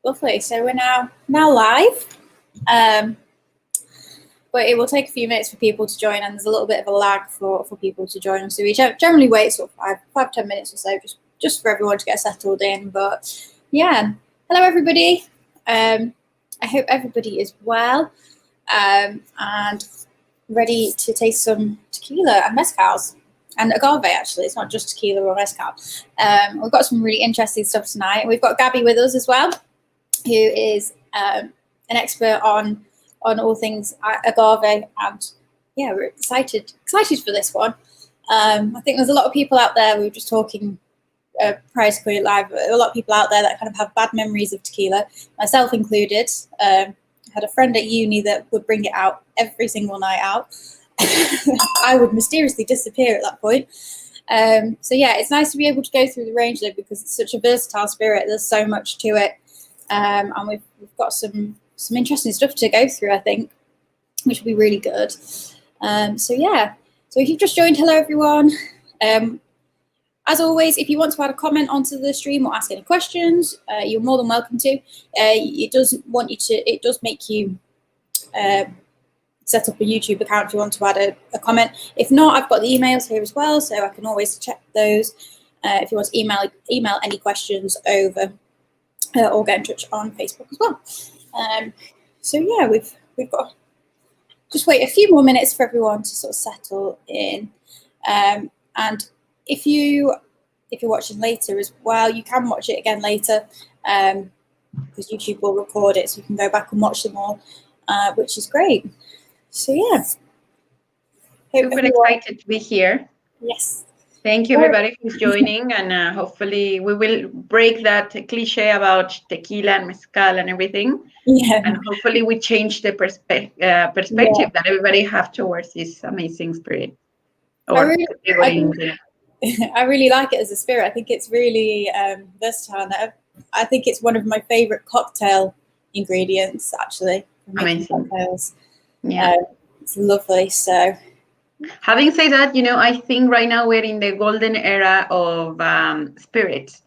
Lovely. So we're now live, but it will take a few minutes for people to join, and there's a little bit of a lag for people to join. So we generally wait sort of 5-10 minutes or so, just for everyone to get settled in. But yeah, hello everybody. I hope everybody is well and ready to taste some tequila and mezcals. And agave, actually. It's not just tequila or mezcal. We've got some really interesting stuff tonight. We've got Gabby with us as well, who is an expert on all things agave. And yeah, we're excited for this one. I think there's a lot of people out there, we were just talking prior to going live, a lot of people out there that kind of have bad memories of tequila, myself included. I had a friend at uni that would bring it out every single night out. I would mysteriously disappear at that point. So yeah, it's nice to be able to go through the range though, because it's such a versatile spirit. There's so much to it, and we've got some interesting stuff to go through, I think, which will be really good. So yeah, so if you've just joined, hello everyone. As always, if you want to add a comment onto the stream or ask any questions, you're more than welcome to. It does make you set up a YouTube account if you want to add a comment. If not, I've got the emails here as well, so I can always check those. If you want to email any questions over, or get in touch on Facebook as well. So yeah, we've got just wait a few more minutes for everyone to sort of settle in. And if you're watching later as well, you can watch it again later, because YouTube will record it, so you can go back and watch them all, which is great. So yeah, super excited to be here. Yes. Thank you everybody who's joining, and hopefully we will break that cliche about tequila and mezcal and everything. Yeah. And hopefully we change the perspective that everybody have towards this amazing spirit. I really like it as a spirit. I think it's really versatile. I think it's one of my favorite cocktail ingredients, actually. Amazing. Cocktails. Yeah. It's lovely. So, having said that, I think right now we're in the golden era of spirits.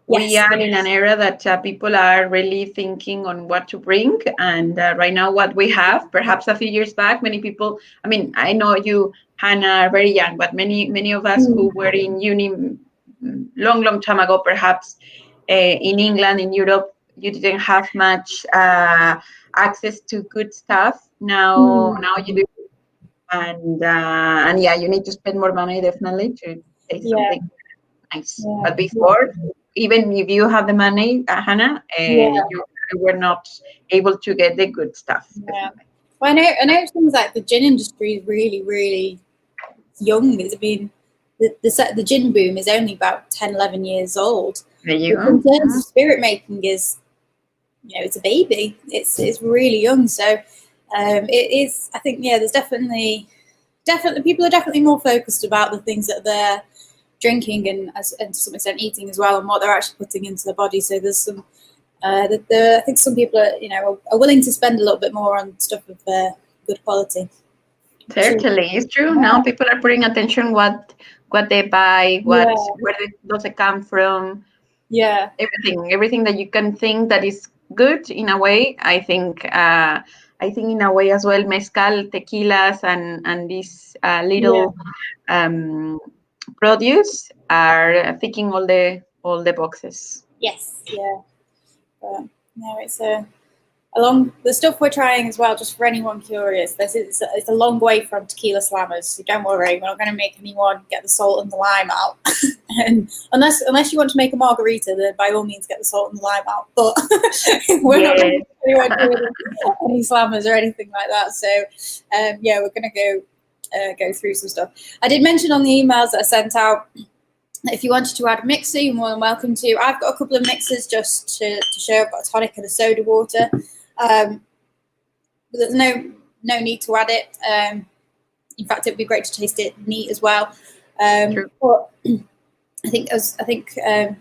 Yes. We are in an era that people are really thinking on what to bring. And right now what we have, perhaps a few years back, many people, I know you, Hannah, are very young, but many of us who were in uni long time ago, perhaps in England, in Europe, you didn't have much access to good stuff. Now you do. And yeah, you need to spend more money definitely to take something nice. Yeah. But before, even if you have the money, Hannah, you were not able to get the good stuff. Yeah. Well, I know things like the gin industry is really, really young. The gin boom is only about 10, 11 years old. There you go. In terms of spirit making is, it's a baby. It's really young. So it is, I think, there's definitely people are definitely more focused about the things that they're drinking and to some extent eating as well, and what they're actually putting into their body. So there's some, I think some people are willing to spend a little bit more on stuff of good quality. Certainly, it's true. Yeah. Now people are putting attention what they buy, where does it come from. Yeah, everything that you can think that is good in a way. I think in a way as well, mezcal, tequilas, and these little produce are ticking all the boxes. Yes, yeah. But no, it's the stuff we're trying as well. Just for anyone curious, it's a long way from tequila slammers. So don't worry, we're not going to make anyone get the salt and the lime out. And unless you want to make a margarita, then by all means get the salt and the lime out. But we're not going to do any slammers or anything like that. So we're going to go through some stuff. I did mention on the emails that I sent out that if you wanted to add a mixer, you're more than welcome to. I've got a couple of mixers just to show. I've got a tonic and a soda water. But there's no need to add it. In fact, it would be great to taste it neat as well. But I think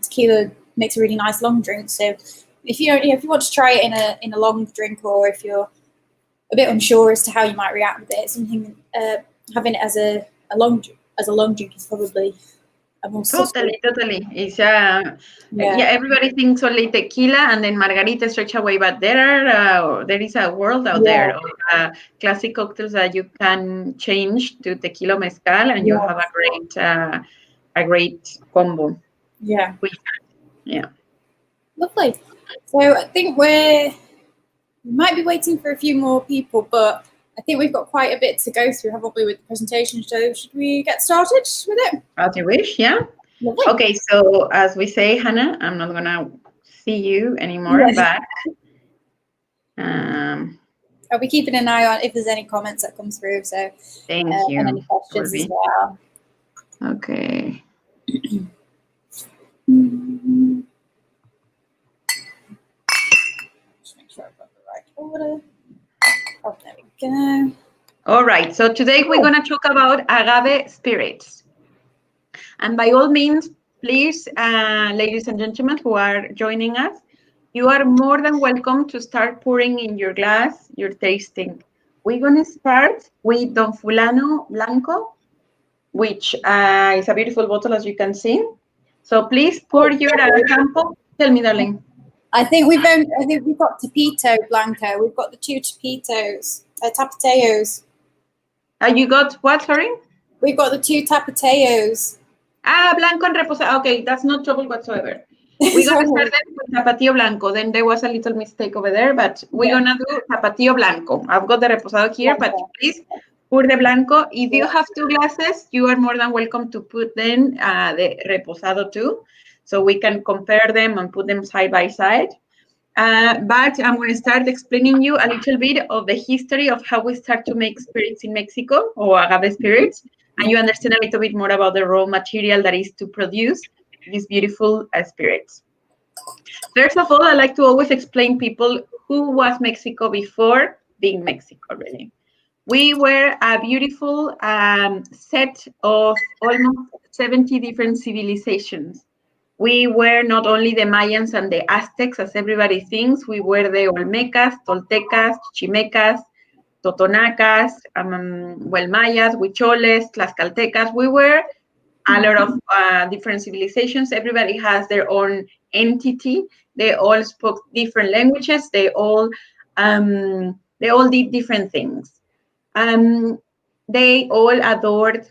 tequila makes a really nice long drink. So if you want to try it in a long drink, or if you're a bit unsure as to how you might react with it, something having it as a long drink is probably Totally. It's yeah. Everybody thinks only tequila and then margarita straight away, but there is a world out there of classic cocktails that you can change to tequila mezcal, and you have a great combo. Yeah. Yeah. Lovely. So I think we might be waiting for a few more people, but I think we've got quite a bit to go through, haven't we, with the presentation? So should we get started with it? As you wish, yeah. Lovely. Okay, so as we say, Hannah, I'm not gonna see you anymore, but I'll be keeping an eye on if there's any comments that come through. So thank you. And any questions as well. Okay. Just make sure I've got the right order. Oh, there we go. All right, so today we're going to talk about agave spirits. And by all means, please, ladies and gentlemen who are joining us, you are more than welcome to start pouring in your glass, your tasting. We're going to start with Don Fulano Blanco, which is a beautiful bottle, as you can see. So please pour your sample. Tell me, darling. I think we've got Tapito Blanco. We've got the two Tapitos, Tapateos. You got what? Sorry. We've got the two Tapateos. Blanco and reposado. Okay, that's not trouble whatsoever. We're gonna start with Tapatio Blanco. Then there was a little mistake over there, but we're gonna do Tapatio Blanco. I've got the reposado here, but please pour the Blanco. If you have two glasses, you are more than welcome to put then the reposado too, so we can compare them and put them side by side. But I'm going to start explaining you a little bit of the history of how we start to make spirits in Mexico, or agave spirits, and you understand a little bit more about the raw material that is to produce these beautiful spirits. First of all, I like to always explain people who was Mexico before being Mexico, really. We were a beautiful set of almost 70 different civilizations. We were not only the Mayans and the Aztecs, as everybody thinks. We were the Olmecas, Toltecas, Chimecas, Totonacas, Mayas, Huicholes, Tlaxcaltecas. We were a lot of different civilizations. Everybody has their own entity. They all spoke different languages. They all did different things. They all adored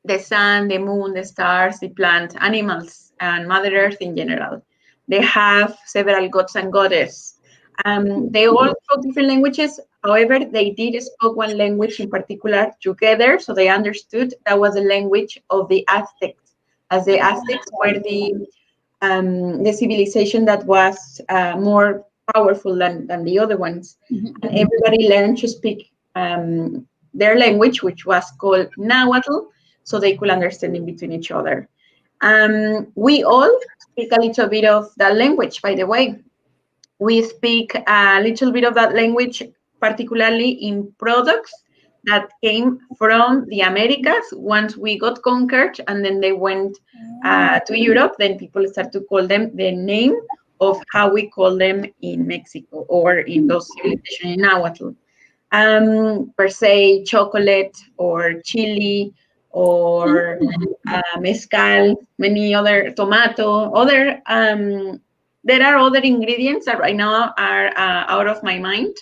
the sun, the moon, the stars, the plants, animals, and Mother Earth in general. They have several gods and goddesses. They all spoke different languages. However, they did speak one language in particular together, so they understood that was the language of the Aztecs, as the Aztecs were the civilization that was more powerful than the other ones. And everybody learned to speak their language, which was called Nahuatl, so they could understand in between each other. We all speak a little bit of that language, by the way. We speak a little bit of that language, particularly in products that came from the Americas. Once we got conquered and then they went to Europe, then people start to call them the name of how we call them in Mexico or in those civilizations in Nahuatl. Per se, chocolate or chili or mezcal, many other tomato, other there are other ingredients that right now are out of my mind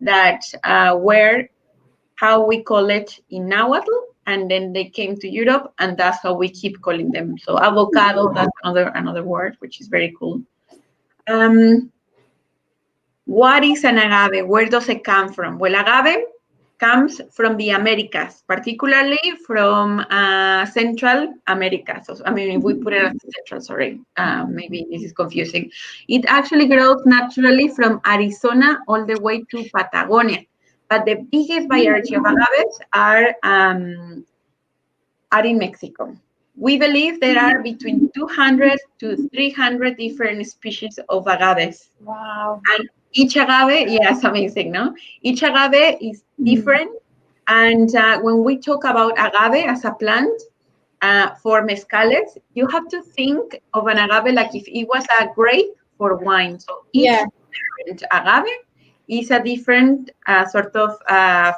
that were how we call it in Nahuatl, and then they came to Europe, and that's how we keep calling them. So avocado, that's another word, which is very cool. What is an agave? Where does it come from? Well, agave comes from the Americas, particularly from Central America. So, I mean, if we put it as Central, sorry, maybe this is confusing. It actually grows naturally from Arizona all the way to Patagonia. But the biggest variety of agaves are in Mexico. We believe there are between 200 to 300 different species of agaves. Wow. And each agave, yes, amazing, no? Each agave is different. And when we talk about agave as a plant for mezcales, you have to think of an agave like if it was a grape for wine. So each different agave is a different sort of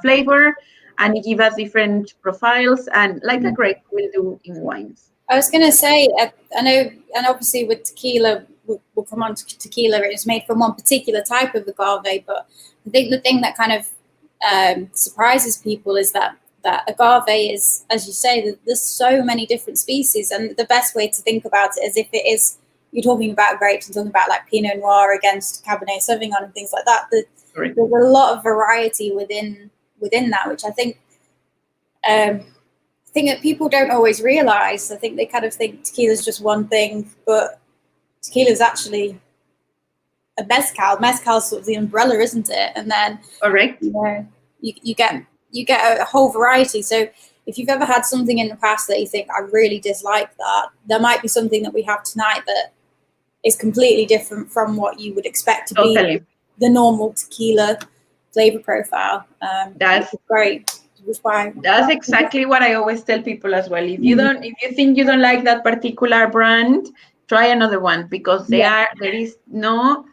flavor, and it gives us different profiles, and like a grape will do in wines. I was going to say, I know, and obviously with tequila, we'll come on to tequila, it's made from one particular type of agave, but I think the thing that kind of surprises people is that agave is, as you say, there's so many different species, and the best way to think about it is if it is, you're talking about grapes and talking about like Pinot Noir against Cabernet Sauvignon and things like that, there's a lot of variety within that, which I think that people don't always realize. I think they kind of think tequila is just one thing, but tequila is actually a mezcal. Mezcal's sort of the umbrella, isn't it? And then you get a whole variety. So if you've ever had something in the past that you think, I really dislike that, there might be something that we have tonight that is completely different from what you would expect to be the normal tequila flavor profile. That's great. That's exactly what I always tell people as well. If you think you don't like that particular brand, try another one, because there is no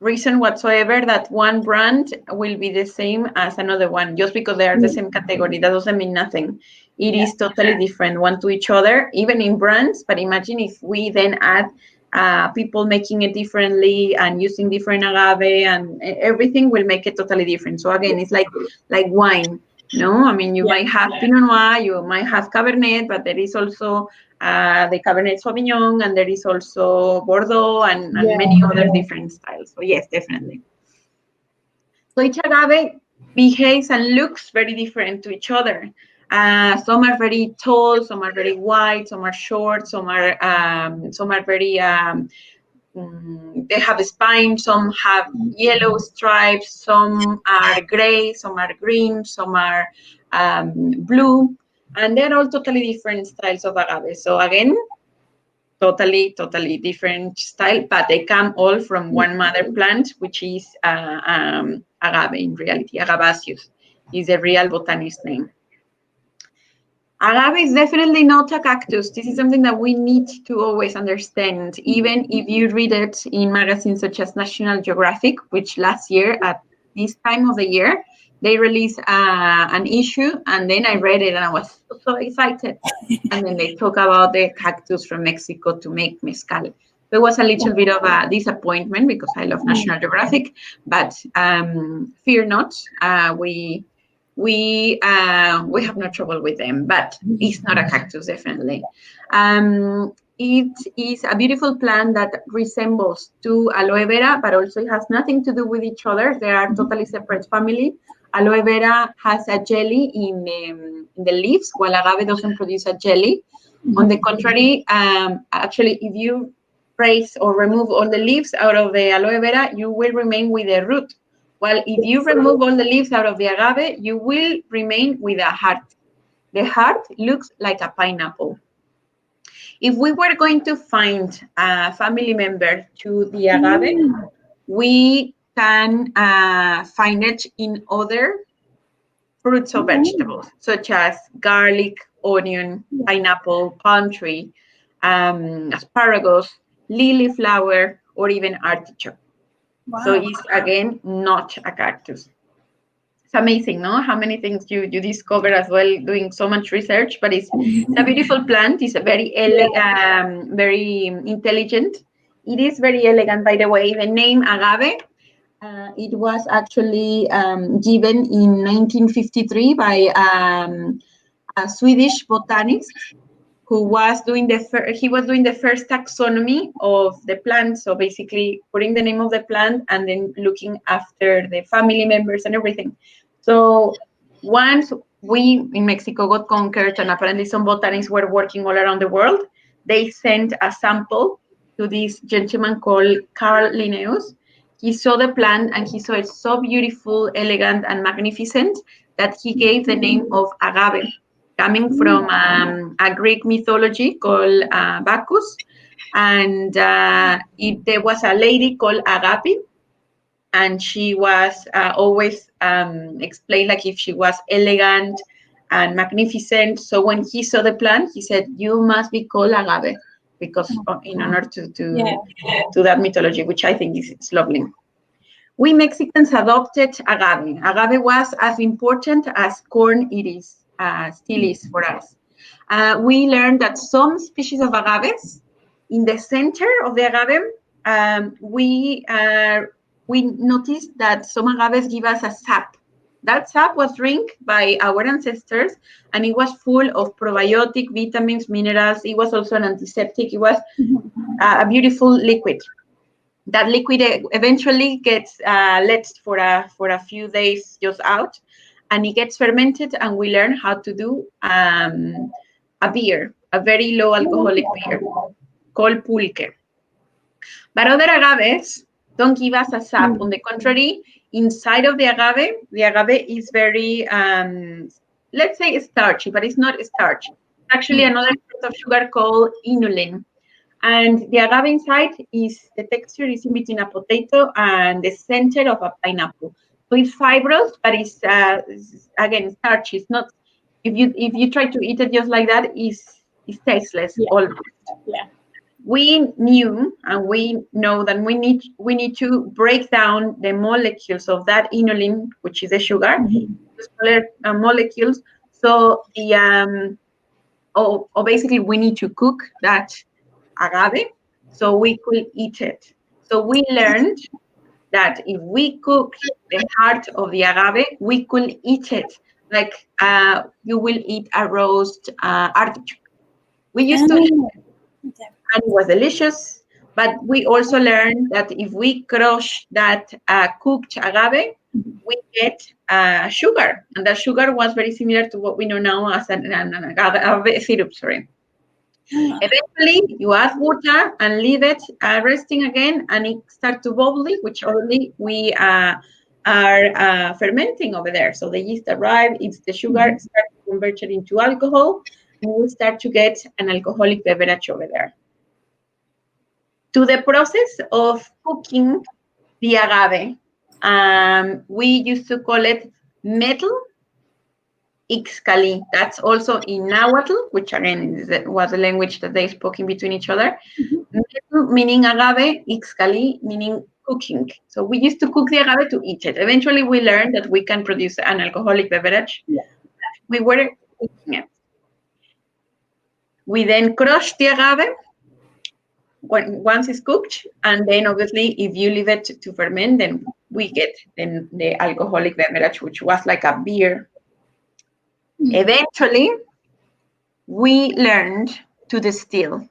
reason whatsoever that one brand will be the same as another one. Just because they are the same category, that doesn't mean nothing. It is totally different one to each other, even in brands. But imagine if we then add people making it differently and using different agave, and everything will make it totally different. So again, it's like wine. No, I mean, you might have Pinot Noir, you might have Cabernet, but there is also the Cabernet Sauvignon, and there is also Bordeaux, and many other different styles. So yes, definitely. So each agave behaves and looks very different to each other. Some are very tall, some are very wide, some are short, some are very they have a spine, some have yellow stripes, some are gray, some are green, some are blue, and they're all totally different styles of agave. So again, totally different style, but they come all from one mother plant, which is agave in reality. Agabaceous is the real botanist name. Agave is definitely not a cactus. This is something that we need to always understand, even if you read it in magazines such as National Geographic, which last year at this time of the year, they released an issue, and then I read it and I was so excited. And then they talk about the cactus from Mexico to make mezcal. There was a little bit of a disappointment because I love National Geographic, but fear not, we have no trouble with them, but it's not a cactus, definitely. It is a beautiful plant that resembles to aloe vera, but also it has nothing to do with each other. They are totally separate family. Aloe vera has a jelly in the leaves, while agave doesn't produce a jelly. On the contrary, actually, if you praise or remove all the leaves out of the aloe vera, you will remain with the root. Well, if you remove all the leaves out of the agave, you will remain with a heart. The heart looks like a pineapple. If we were going to find a family member to the agave, we can find it in other fruits or vegetables, such as garlic, onion, pineapple, palm tree, asparagus, lily flower, or even artichoke. Wow. So it's, again, not a cactus. It's amazing, no? How many things you discover as well doing so much research, but it's a beautiful plant. It's a very very intelligent. It is very elegant, by the way. The name agave, it was actually given in 1953 by a Swedish botanist who was doing the first taxonomy of the plant. So basically putting the name of the plant and then looking after the family members and everything. So once we in Mexico got conquered, and apparently some botanists were working all around the world, they sent a sample to this gentleman called Carl Linnaeus. He saw the plant and he saw it so beautiful, elegant, and magnificent that he gave the name of agave, coming from a Greek mythology called Bacchus. And there was a lady called Agape, and she was always explained like if she was elegant and magnificent. So when he saw the plant, he said, "You must be called agave," because in honor to that mythology, which I think is lovely. We Mexicans adopted agave. Agave was as important as corn still is for us. We learned that some species of agaves, in the center of the agave, we noticed that some agaves give us a sap. That sap was drank by our ancestors, and it was full of probiotic, vitamins, minerals. It was also an antiseptic. It was a beautiful liquid. That liquid eventually gets let for a few days just out, and it gets fermented, and we learn how to do a beer, a very low alcoholic beer called pulque. But other agaves don't give us a sap. On the contrary, inside of the agave is very, let's say starchy, but it's not starch. It's actually another type of sugar called inulin. And the agave inside the texture is in between a potato and the center of a pineapple. So it's fibrous, but it's again starchy. It's not. If you try to eat it just like that, it's tasteless almost. Yeah. We knew and we know that we need to break down the molecules of that inulin, which is a sugar, smaller molecules. So the or basically we need to cook that agave so we could eat it. So we learned that if we cook the heart of the agave, we could eat it like you will eat a roast artichoke. We used to eat it, and it was delicious. But we also learned that if we crush that cooked agave, we get sugar, and that sugar was very similar to what we know now as an agave syrup. Sorry. Eventually, you add water and leave it resting again, and it starts to bubble, which already we are fermenting over there. So the yeast arrive, it's the sugar, start to convert it into alcohol, and we start to get an alcoholic beverage over there. To the process of cooking the agave, we used to call it metal Ixcali. That's also in Nahuatl, which again was a language that they spoke in between each other. Metal meaning agave, Ixcali meaning cooking. So we used to cook the agave to eat it. Eventually, we learned that we can produce an alcoholic beverage. We were cooking it. We then crushed the agave once it's cooked, and then obviously if you leave it to ferment, then we get then the alcoholic beverage, which was like a beer. Eventually, we learned to distill.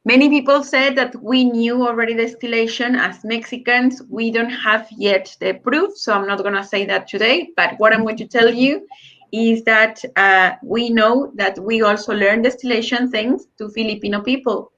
Many people said that we knew already distillation. As Mexicans, we don't have yet the proof, so I'm not going to say that today. But what I'm going to tell you is that we know that we also learned distillation thanks to Filipino people.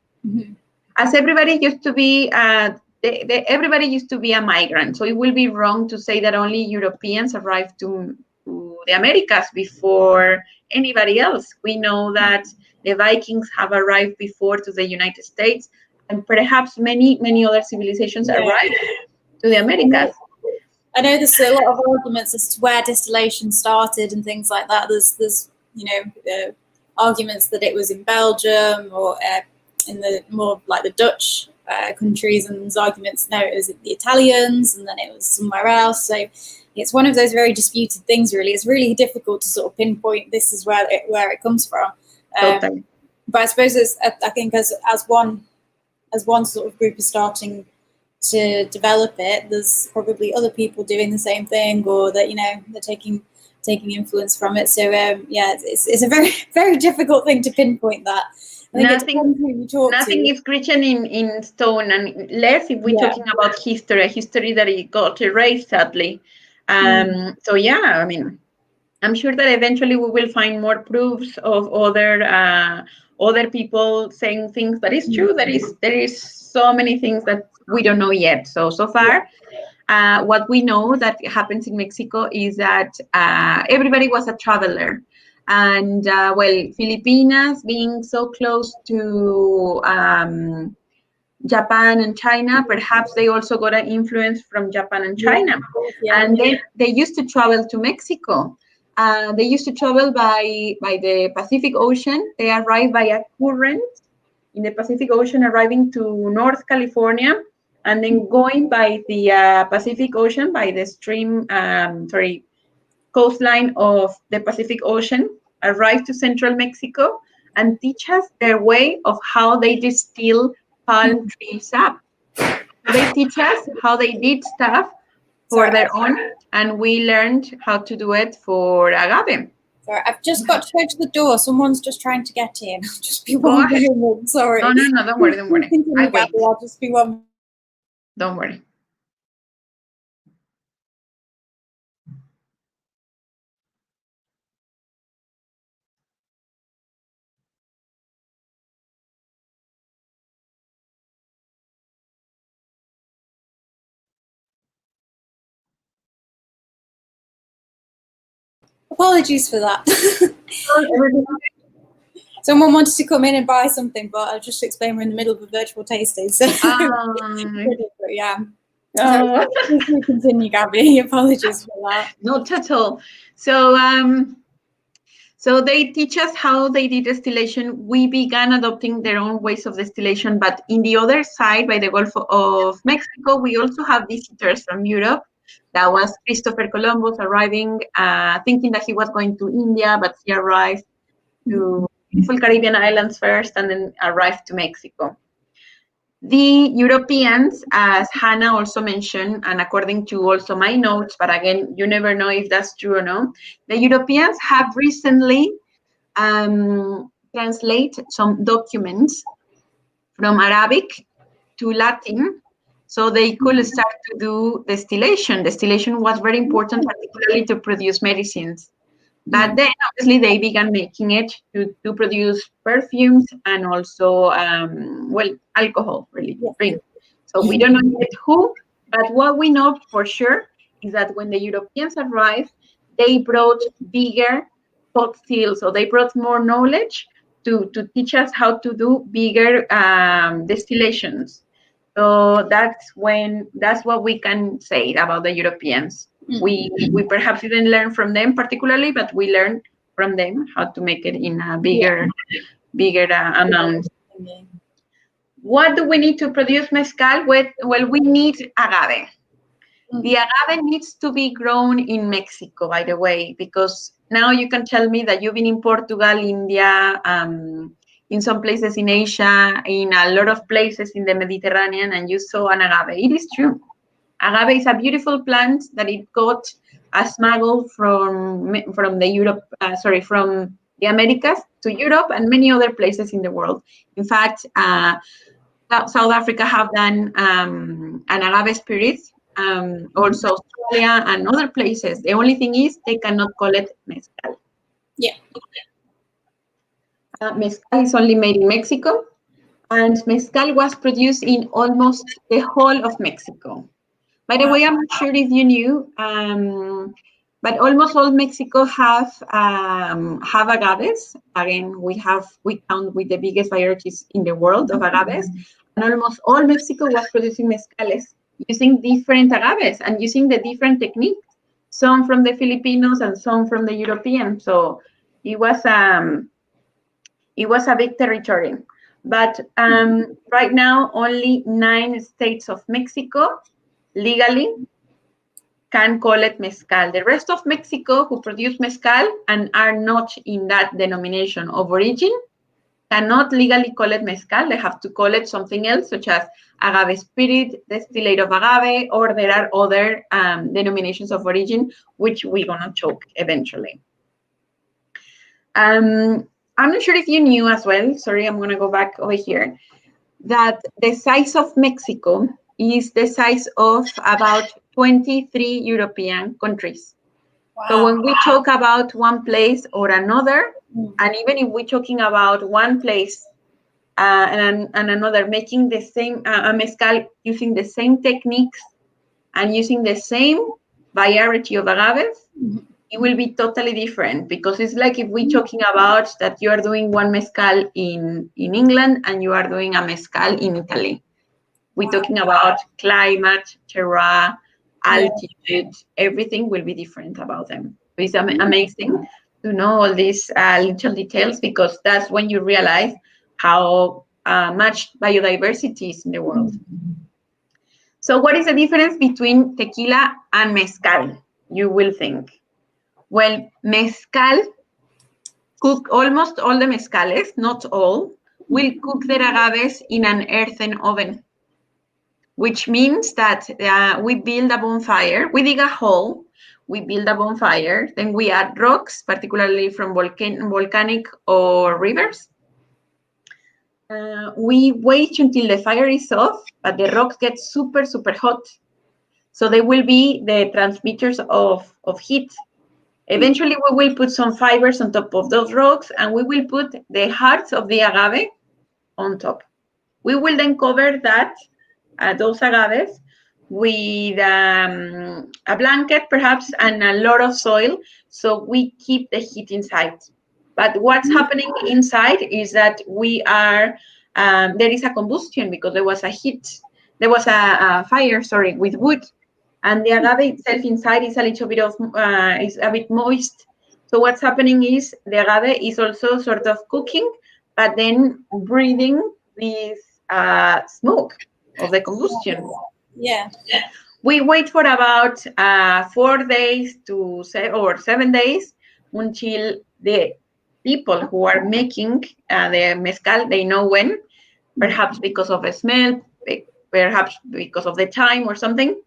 As everybody used to be, everybody used to be a migrant, so it will be wrong to say that only Europeans arrived to the Americas before anybody else. We know that the Vikings have arrived before to the United States, and perhaps many other civilizations arrived to the Americas. I know there's a lot of arguments as to where distillation started and things like that. There's arguments that it was in Belgium or in the more like the Dutch countries, and there's arguments no, it was the Italians, and then it was somewhere else. So it's one of those very disputed things. Really, it's really difficult to sort of pinpoint this is where it comes from. Totally. But I suppose I think as one sort of group is starting to develop it, there's probably other people doing the same thing, or that they're taking influence from it. So it's a very very difficult thing to pinpoint that. Nothing is written in stone, and less if we're talking about history that it got erased, sadly. So I mean, I'm sure that eventually we will find more proofs of other people saying things, but it's true that there is so many things that we don't know yet. So far, what we know that happens in Mexico is that everybody was a traveler. And Filipinas being so close to Japan and China, perhaps they also got an influence from Japan and China. And then they used to travel to Mexico. They used to travel by the Pacific Ocean. They arrived by a current in the Pacific Ocean, arriving to North California, and then going by the Pacific Ocean, by the coastline of the Pacific Ocean, arrive to central Mexico and teach us their way of how they distill palm tree sap. They teach us how they did stuff for their own, and we learned how to do it for agave. Sorry, I've just got to go to the door. Someone's just trying to get in. I'll just be one moment. Sorry. No, don't worry. I'll just be one. Don't worry. Apologies for that. Someone wanted to come in and buy something, but I'll just explain we're in the middle of a virtual tasting. So yeah. Please continue, Gabby. Apologies for that. Not at all. So they teach us how they did distillation. We began adopting their own ways of distillation, but in the other side, by the Gulf of Mexico, we also have visitors from Europe. That was Christopher Columbus arriving, thinking that he was going to India, but he arrived to beautiful Caribbean islands first and then arrived to Mexico. The Europeans, as Hannah also mentioned, and according to also my notes, but again, you never know if that's true or not, the Europeans have recently translated some documents from Arabic to Latin so they could start to do distillation. Distillation was very important, particularly to produce medicines. But then, obviously, they began making it to produce perfumes and also, alcohol, really, drink. So we don't know yet who, but what we know for sure is that when the Europeans arrived, they brought bigger pot stills. So they brought more knowledge to teach us how to do bigger distillations. So that's what we can say about the Europeans. We perhaps didn't learn from them particularly, but we learned from them how to make it in a bigger amount. What do we need to produce mezcal? Well, we need agave. The agave needs to be grown in Mexico, by the way, because now you can tell me that you've been in Portugal, India, in some places in Asia, in a lot of places in the Mediterranean, and you saw an agave. It is true. Agave is a beautiful plant that it got smuggled from the Americas to Europe and many other places in the world. In fact, South Africa have done an agave spirit, also Australia and other places. The only thing is they cannot call it mezcal. Yeah. Mezcal is only made in Mexico, and mezcal was produced in almost the whole of Mexico. By the way, I'm not sure if you knew, but almost all Mexico have agaves. Again, we count with the biggest varieties in the world of agaves, and almost all Mexico was producing mezcales using different agaves and using the different techniques. Some from the Filipinos and some from the Europeans. So it was a big territory. But right now, only 9 states of Mexico legally can call it mezcal. The rest of Mexico who produce mezcal and are not in that denomination of origin cannot legally call it mezcal. They have to call it something else, such as agave spirit, distillate of agave, or there are other denominations of origin, which we're going to talk eventually. I'm not sure if you knew as well, sorry, I'm going to go back over here, that the size of Mexico is the size of about 23 European countries. Wow. So when we talk about one place or another, and even if we're talking about one place and another, making the same mezcal using the same techniques and using the same variety of agaves, it will be totally different, because it's like if we're talking about that you are doing one mezcal in England and you are doing a mezcal in Italy. We're talking about climate, terroir, altitude, everything will be different about them. So it's amazing to know all these little details, because that's when you realize how much biodiversity is in the world. So what is the difference between tequila and mezcal, you will think? Well, mezcal cook almost all the mezcales, not all, will cook their agaves in an earthen oven, which means that we build a bonfire, we dig a hole, we build a bonfire, then we add rocks, particularly from volcanic or rivers. We wait until the fire is off, but the rocks get super, super hot. So they will be the transmitters of heat. Eventually, we will put some fibers on top of those rocks, and we will put the hearts of the agave on top. We will then cover that, those agaves, with a blanket, perhaps, and a lot of soil, so we keep the heat inside. But what's happening inside is that we are, there is a combustion because there was a heat, there was a fire, sorry, with wood. And the agave itself inside is a little bit of, is a bit moist. So what's happening is the agave is also sort of cooking, but then breathing this smoke of the combustion. Yeah. We wait for about 4 days to 7 days until the people who are making the mezcal, they know when, perhaps because of a smell, perhaps because of the time or something.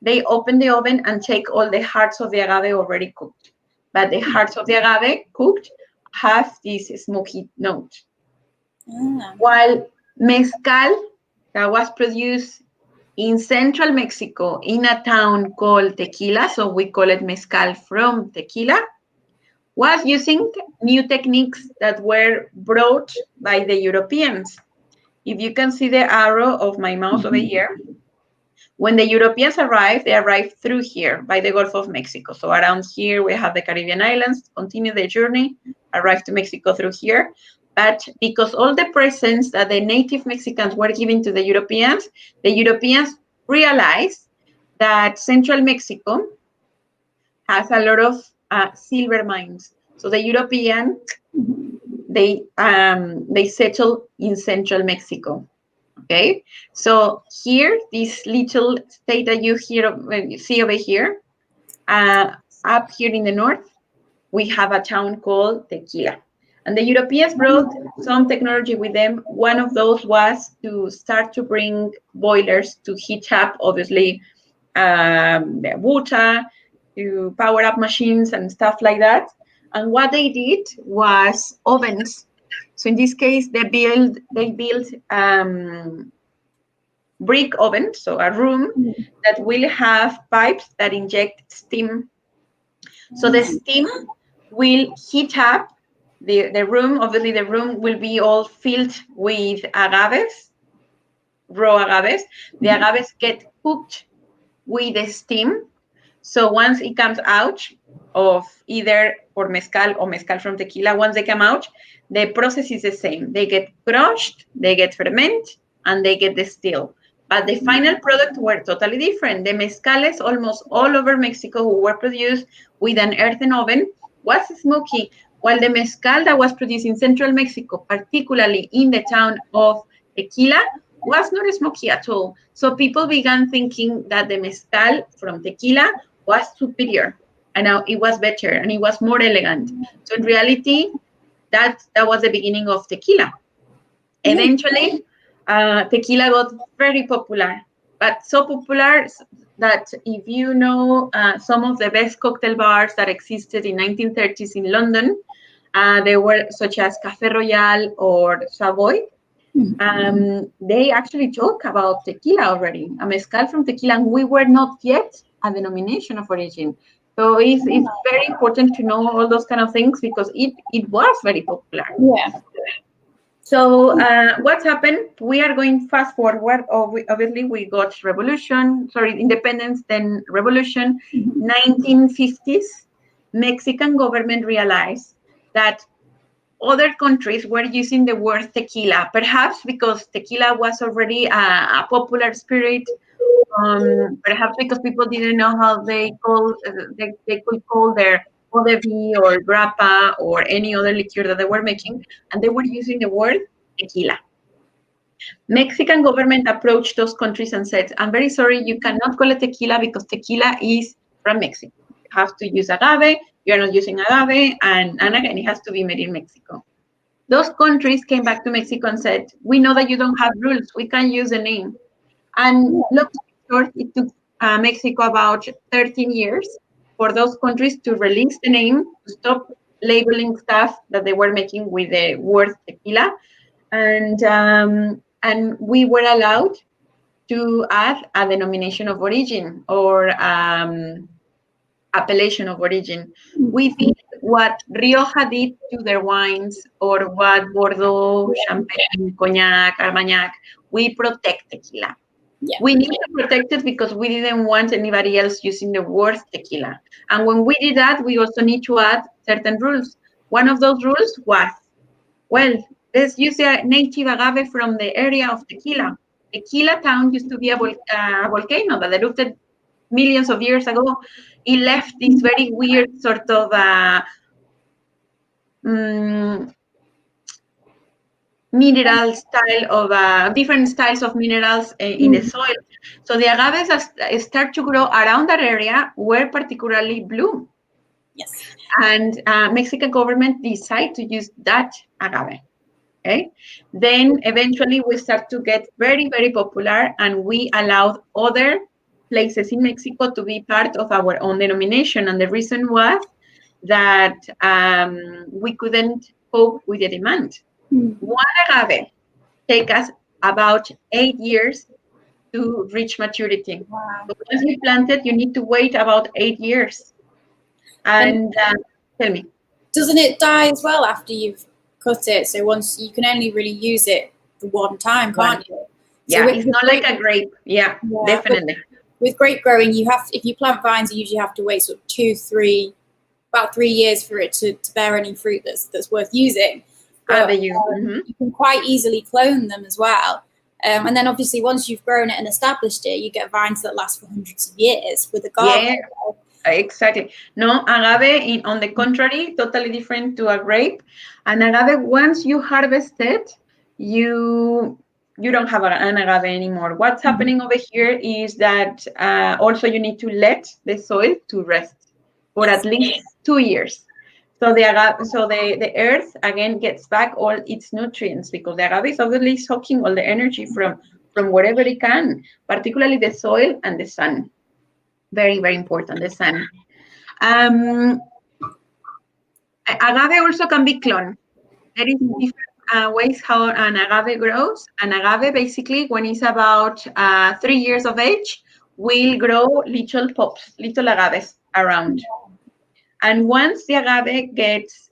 They open the oven and take all the hearts of the agave already cooked. But the hearts of the agave cooked have this smoky note. While mezcal that was produced in central Mexico in a town called Tequila, so we call it mezcal from Tequila, was using new techniques that were brought by the Europeans. If you can see the arrow of my mouse over here, when the Europeans arrived, they arrived through here by the Gulf of Mexico. So around here, we have the Caribbean islands, continue their journey, arrived to Mexico through here. But because all the presents that the native Mexicans were giving to the Europeans realized that central Mexico has a lot of silver mines. So the Europeans, they settle in central Mexico. Okay, so here, this little state that you see over here, up here in the north, we have a town called Tequila. And the Europeans brought some technology with them. One of those was to start to bring boilers to heat up, obviously, water, to power up machines and stuff like that. And what they did was ovens. So in this case, they built brick oven, so a room that will have pipes that inject steam. So the steam will heat up the room. Obviously, the room will be all filled with agaves, raw agaves. The agaves get cooked with the steam. So once it comes out of either for mezcal or mezcal from tequila, once they come out, the process is the same. They get crushed, they get fermented, and they get distilled. But the final product were totally different. The mezcales almost all over Mexico who were produced with an earthen oven was smoky, while the mezcal that was produced in central Mexico, particularly in the town of Tequila, was not smoky at all. So people began thinking that the mezcal from Tequila was superior, and now it was better and it was more elegant. So in reality, that was the beginning of tequila. Eventually, tequila got very popular, but so popular that if you know some of the best cocktail bars that existed in 1930s in London, they were such as Café Royal or Savoy. They actually talk about tequila already, a mezcal from tequila, and we were not yet a denomination of origin. So it's very important to know all those kind of things because it was very popular. Yeah. So what's happened? We are going fast forward. Obviously, we got independence, then revolution. 1950s, Mexican government realized that other countries were using the word tequila, perhaps because tequila was already a popular spirit, perhaps because people didn't know how they could call their eau de vie or grappa or any other liqueur that they were making, and they were using the word tequila. Mexican government approached those countries and said, I'm very sorry, you cannot call it tequila because tequila is from Mexico. You have to use agave, you're not using agave, and again, it has to be made in Mexico. Those countries came back to Mexico and said, we know that you don't have rules, we can use the name. And look, it took Mexico about 13 years for those countries to release the name, to stop labeling stuff that they were making with the word tequila, and we were allowed to add a denomination of origin or appellation of origin. We did what Rioja did to their wines, or what Bordeaux, Champagne, Cognac, Armagnac. We protect tequila. Yeah. We need to protect it because we didn't want anybody else using the word tequila. And when we did that, we also need to add certain rules. One of those rules was, well, let's use a native agave from the area of Tequila. Tequila town used to be a volcano that erupted millions of years ago. It left this very weird sort of mineral style of different styles of minerals in the soil. So the agaves start to grow around that area were particularly blue. Yes. And Mexican government decided to use that agave. Okay. Then eventually we start to get very, very popular, and we allowed other places in Mexico to be part of our own denomination. And the reason was that we couldn't cope with the demand. One agave takes us about 8 years to reach maturity. Wow. So once you plant it, you need to wait about 8 years. And tell me. Doesn't it die as well after you've cut it? So once you can only really use it the one time, can't you? Yeah, so it's not like a grape. Yeah, definitely. With grape growing, you have if you plant vines, you usually have to wait sort of about 3 years for it to bear any fruit that's worth using. But, you can quite easily clone them as well. And then obviously once you've grown it and established it, you get vines that last for hundreds of years with agave. Yeah. Exactly. No, agave, on the contrary, totally different to a grape. An agave, once you harvest it, you don't have an agave anymore. What's happening over here is that also you need to let the soil to rest for at least 2 years. So the earth again gets back all its nutrients, because the agave is obviously soaking all the energy from wherever it can, particularly the soil and the sun. Very, very important, the sun. Agave also can be cloned. There is different ways how an agave grows. An agave, basically, when it's about 3 years of age, will grow little pops, little agaves around. And once the agave gets,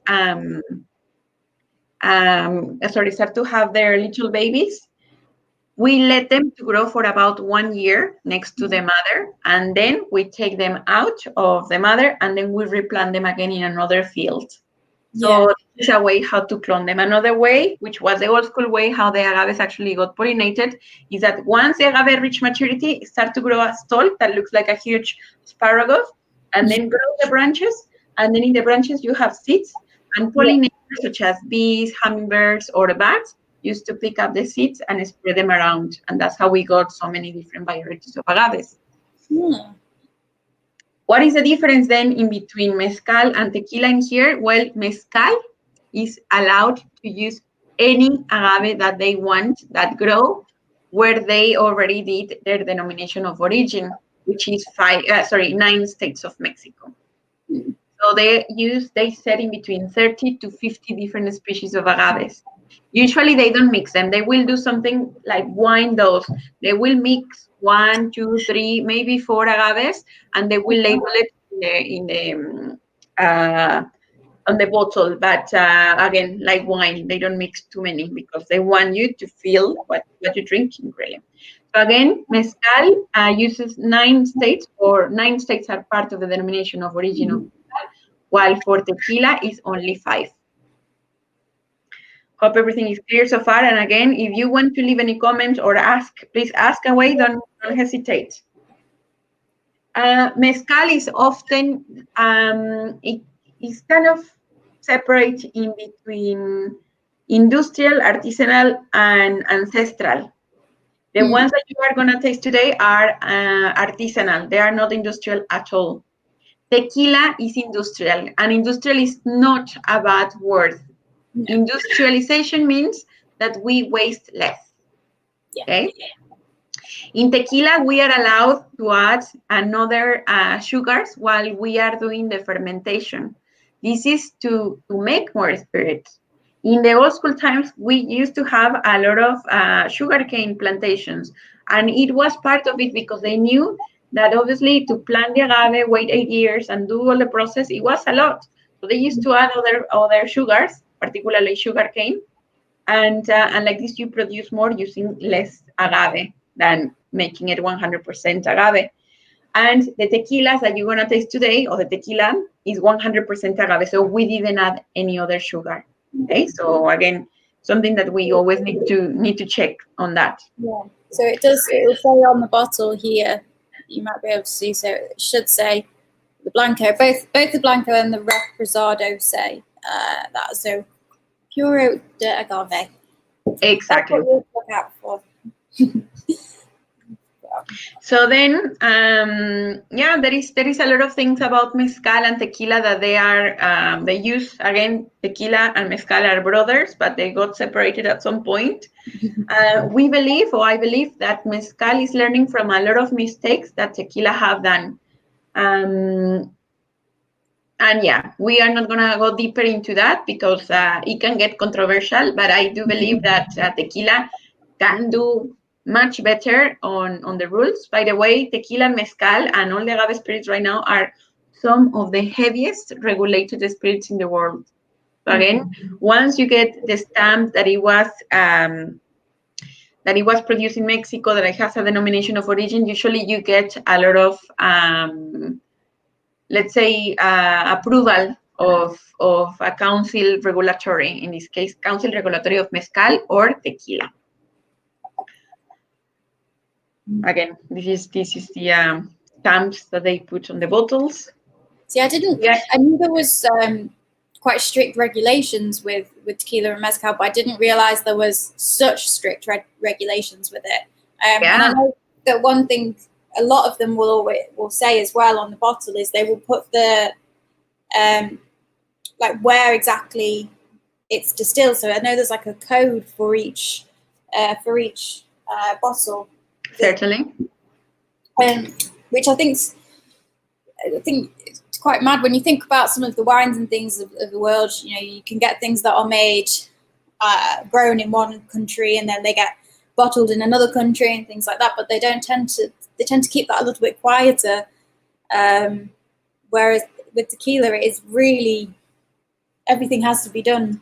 start to have their little babies, we let them to grow for about 1 year next to the mother, and then we take them out of the mother, and then we replant them again in another field. So this is a way how to clone them. Another way, which was the old school way how the agaves actually got pollinated, is that once the agave reach maturity, it starts to grow a stalk that looks like a huge asparagus, and then grow the branches, and then in the branches you have seeds, and pollinators such as bees, hummingbirds, or bats used to pick up the seeds and spread them around. And that's how we got so many different varieties of agaves. What is the difference then in between mezcal and tequila in here? Well, mezcal is allowed to use any agave that they want that grow where they already did their denomination of origin, which is 9 states of Mexico. So they set in between 30 to 50 different species of agaves. Usually they don't mix them. They will do something like wine those. They will mix 1, 2, 3, maybe 4 agaves, and they will label it on the bottle. But again, like wine, they don't mix too many because they want you to feel what you're drinking, really. So again, mezcal uses 9 states, or 9 states are part of the denomination of origin of mezcal, while for tequila is only 5. Hope everything is clear so far. And again, if you want to leave any comments or ask, please ask away. Don't hesitate. Mezcal is often, it is kind of separate in between industrial, artisanal, and ancestral. The ones that you are going to taste today are artisanal. They are not industrial at all. Tequila is industrial, and industrial is not a bad word. No. Industrialization means that we waste less. Yeah. Okay. In tequila, we are allowed to add another sugars while we are doing the fermentation. This is to make more spirits. In the old school times, we used to have a lot of sugarcane plantations, and it was part of it because they knew that obviously to plant the agave, wait 8 years and do all the process, it was a lot. So they used to add other sugars, particularly sugarcane, and like this, you produce more using less agave than making it 100% agave. And the tequilas that you're going to taste today, or the tequila, is 100% agave. So we didn't add any other sugar. Okay, so again, something that we always need to check on that. Yeah. So it will say on the bottle here, you might be able to see, so it should say the Blanco, both the Blanco and the Reposado say that. So Puro de Agave. Exactly. That's what we'll look out for. So then, there is a lot of things about mezcal and tequila that they use. Again, tequila and mezcal are brothers, but they got separated at some point. I believe that mezcal is learning from a lot of mistakes that tequila have done. And yeah, we are not going to go deeper into that because it can get controversial, but I do believe that tequila can do much better on the rules. By the way, tequila and mezcal and all the agave spirits right now are some of the heaviest regulated spirits in the world. So again, once you get the stamp that it was produced in Mexico, that it has a denomination of origin, usually you get a lot of let's say approval of a council regulatory, in this case, council regulatory of mezcal or tequila. Again, this is the stamps that they put on the bottles. See, I knew there was quite strict regulations with tequila and mezcal, but I didn't realize there was such strict regulations with it. And I know that one thing a lot of them will say as well on the bottle is they will put the like where exactly it's distilled. So I know there's like a code for each bottle. Certainly. Which I think it's quite mad when you think about some of the wines and things of the world. You know, you can get things that are made, grown in one country, and then they get bottled in another country and things like that. But they tend to keep that a little bit quieter. Whereas with tequila, it is really everything has to be done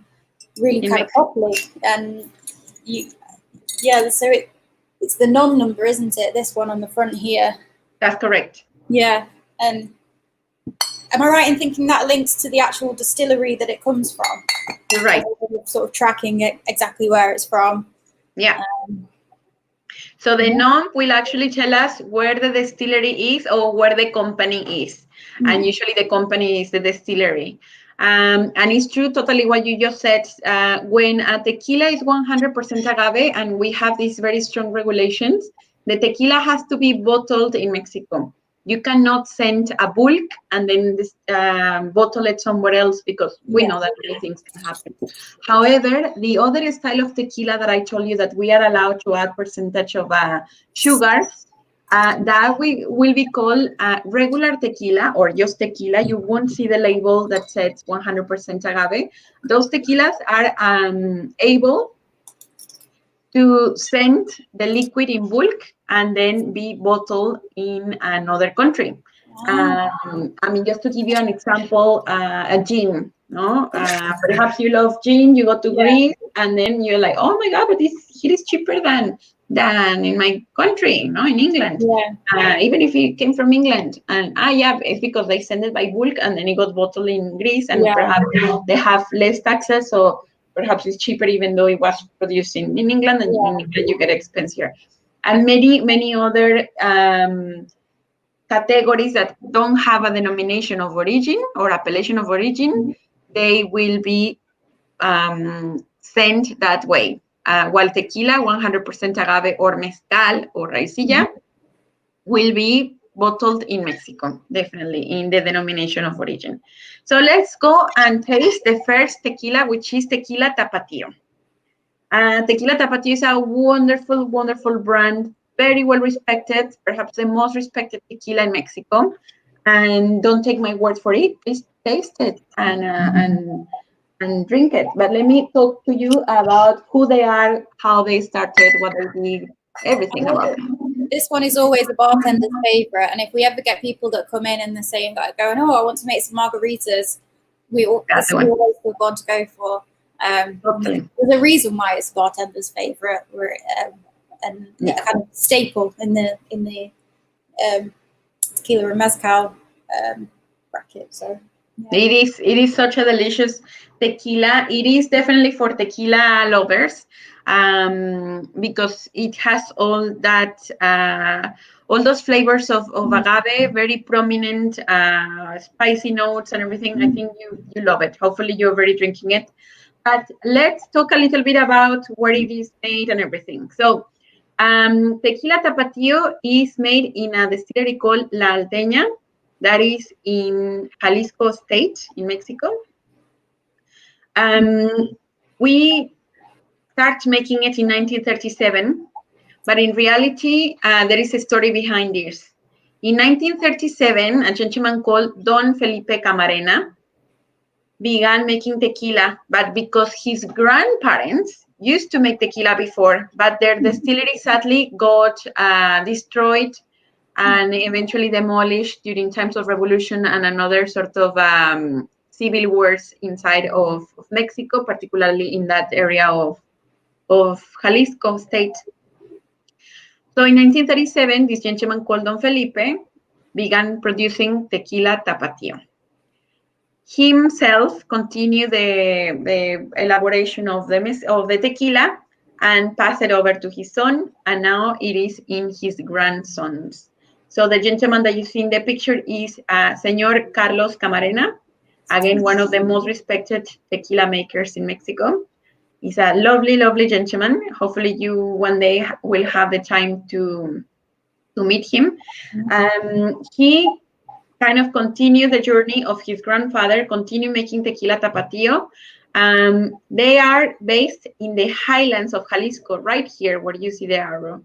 really kind of properly, and so it's the non number, isn't it? This one on the front here. That's correct. Yeah, and am I right in thinking that links to the actual distillery that it comes from? You're right. Sort of tracking it exactly where it's from. Yeah. So the nom will actually tell us where the distillery is or where the company is. Mm-hmm. And usually the company is the distillery. And it's true totally what you just said. When a tequila is 100% agave and we have these very strong regulations, the tequila has to be bottled in Mexico. You cannot send a bulk and then bottle it somewhere else because we know that many things can happen. However, the other style of tequila that I told you that we are allowed to add percentage of sugars, that will be called regular tequila or just tequila. You won't see the label that says 100% agave. Those tequilas are able to send the liquid in bulk and then be bottled in another country. I mean, just to give you an example, a gin, no? Perhaps you love gin, you go to Greece, and then you're like, oh my God, but this here is cheaper than in my country, no, in England. Even if it came from England. And it's because they send it by bulk and then it got bottled in Greece, and perhaps they have less taxes, so perhaps it's cheaper even though it was produced in England, and in England you get expensive. And many other categories that don't have a denomination of origin or appellation of origin, they will be sent that way. While tequila, 100% agave or mezcal or raicilla will be bottled in Mexico, definitely in the denomination of origin. So let's go and taste the first tequila, which is Tequila Tapatio. Tequila Tapatio is a wonderful, wonderful brand, very well respected, perhaps the most respected tequila in Mexico. And don't take my word for it, please taste it and drink it. But let me talk to you about who they are, how they started, what they did, everything about them. This one is always a bartender's favorite, and if we ever get people that come in and they're saying that, going, "Oh, I want to make some margaritas," it's always the one to go for. Totally. There's a reason why it's bartender's favorite, and a kind of staple in the tequila and mezcal bracket. So yeah. It is such a delicious tequila. It is definitely for tequila lovers, because it has all that all those flavors of agave, very prominent, spicy notes and everything. I think you love it. Hopefully you're already drinking it. But let's talk a little bit about where it is made and everything. So Tequila Tapatio is made in a distillery called La Alteña, that is in Jalisco State in Mexico. We start making it in 1937, but in reality, there is a story behind this. In 1937, a gentleman called Don Felipe Camarena began making tequila, but because his grandparents used to make tequila before, but their distillery sadly got destroyed and eventually demolished during times of revolution and another sort of civil wars inside of Mexico, particularly in that area of Jalisco state. So in 1937, this gentleman called Don Felipe began producing tequila Tapatio. Himself continued the elaboration of the tequila and passed it over to his son, and now it is in his grandsons. So the gentleman that you see in the picture is Señor Carlos Camarena, again, one of the most respected tequila makers in Mexico. He's a lovely, lovely gentleman. Hopefully you one day will have the time to meet him. He kind of continue the journey of his grandfather, continue making tequila Tapatio. They are based in the highlands of Jalisco, right here where you see the arrow.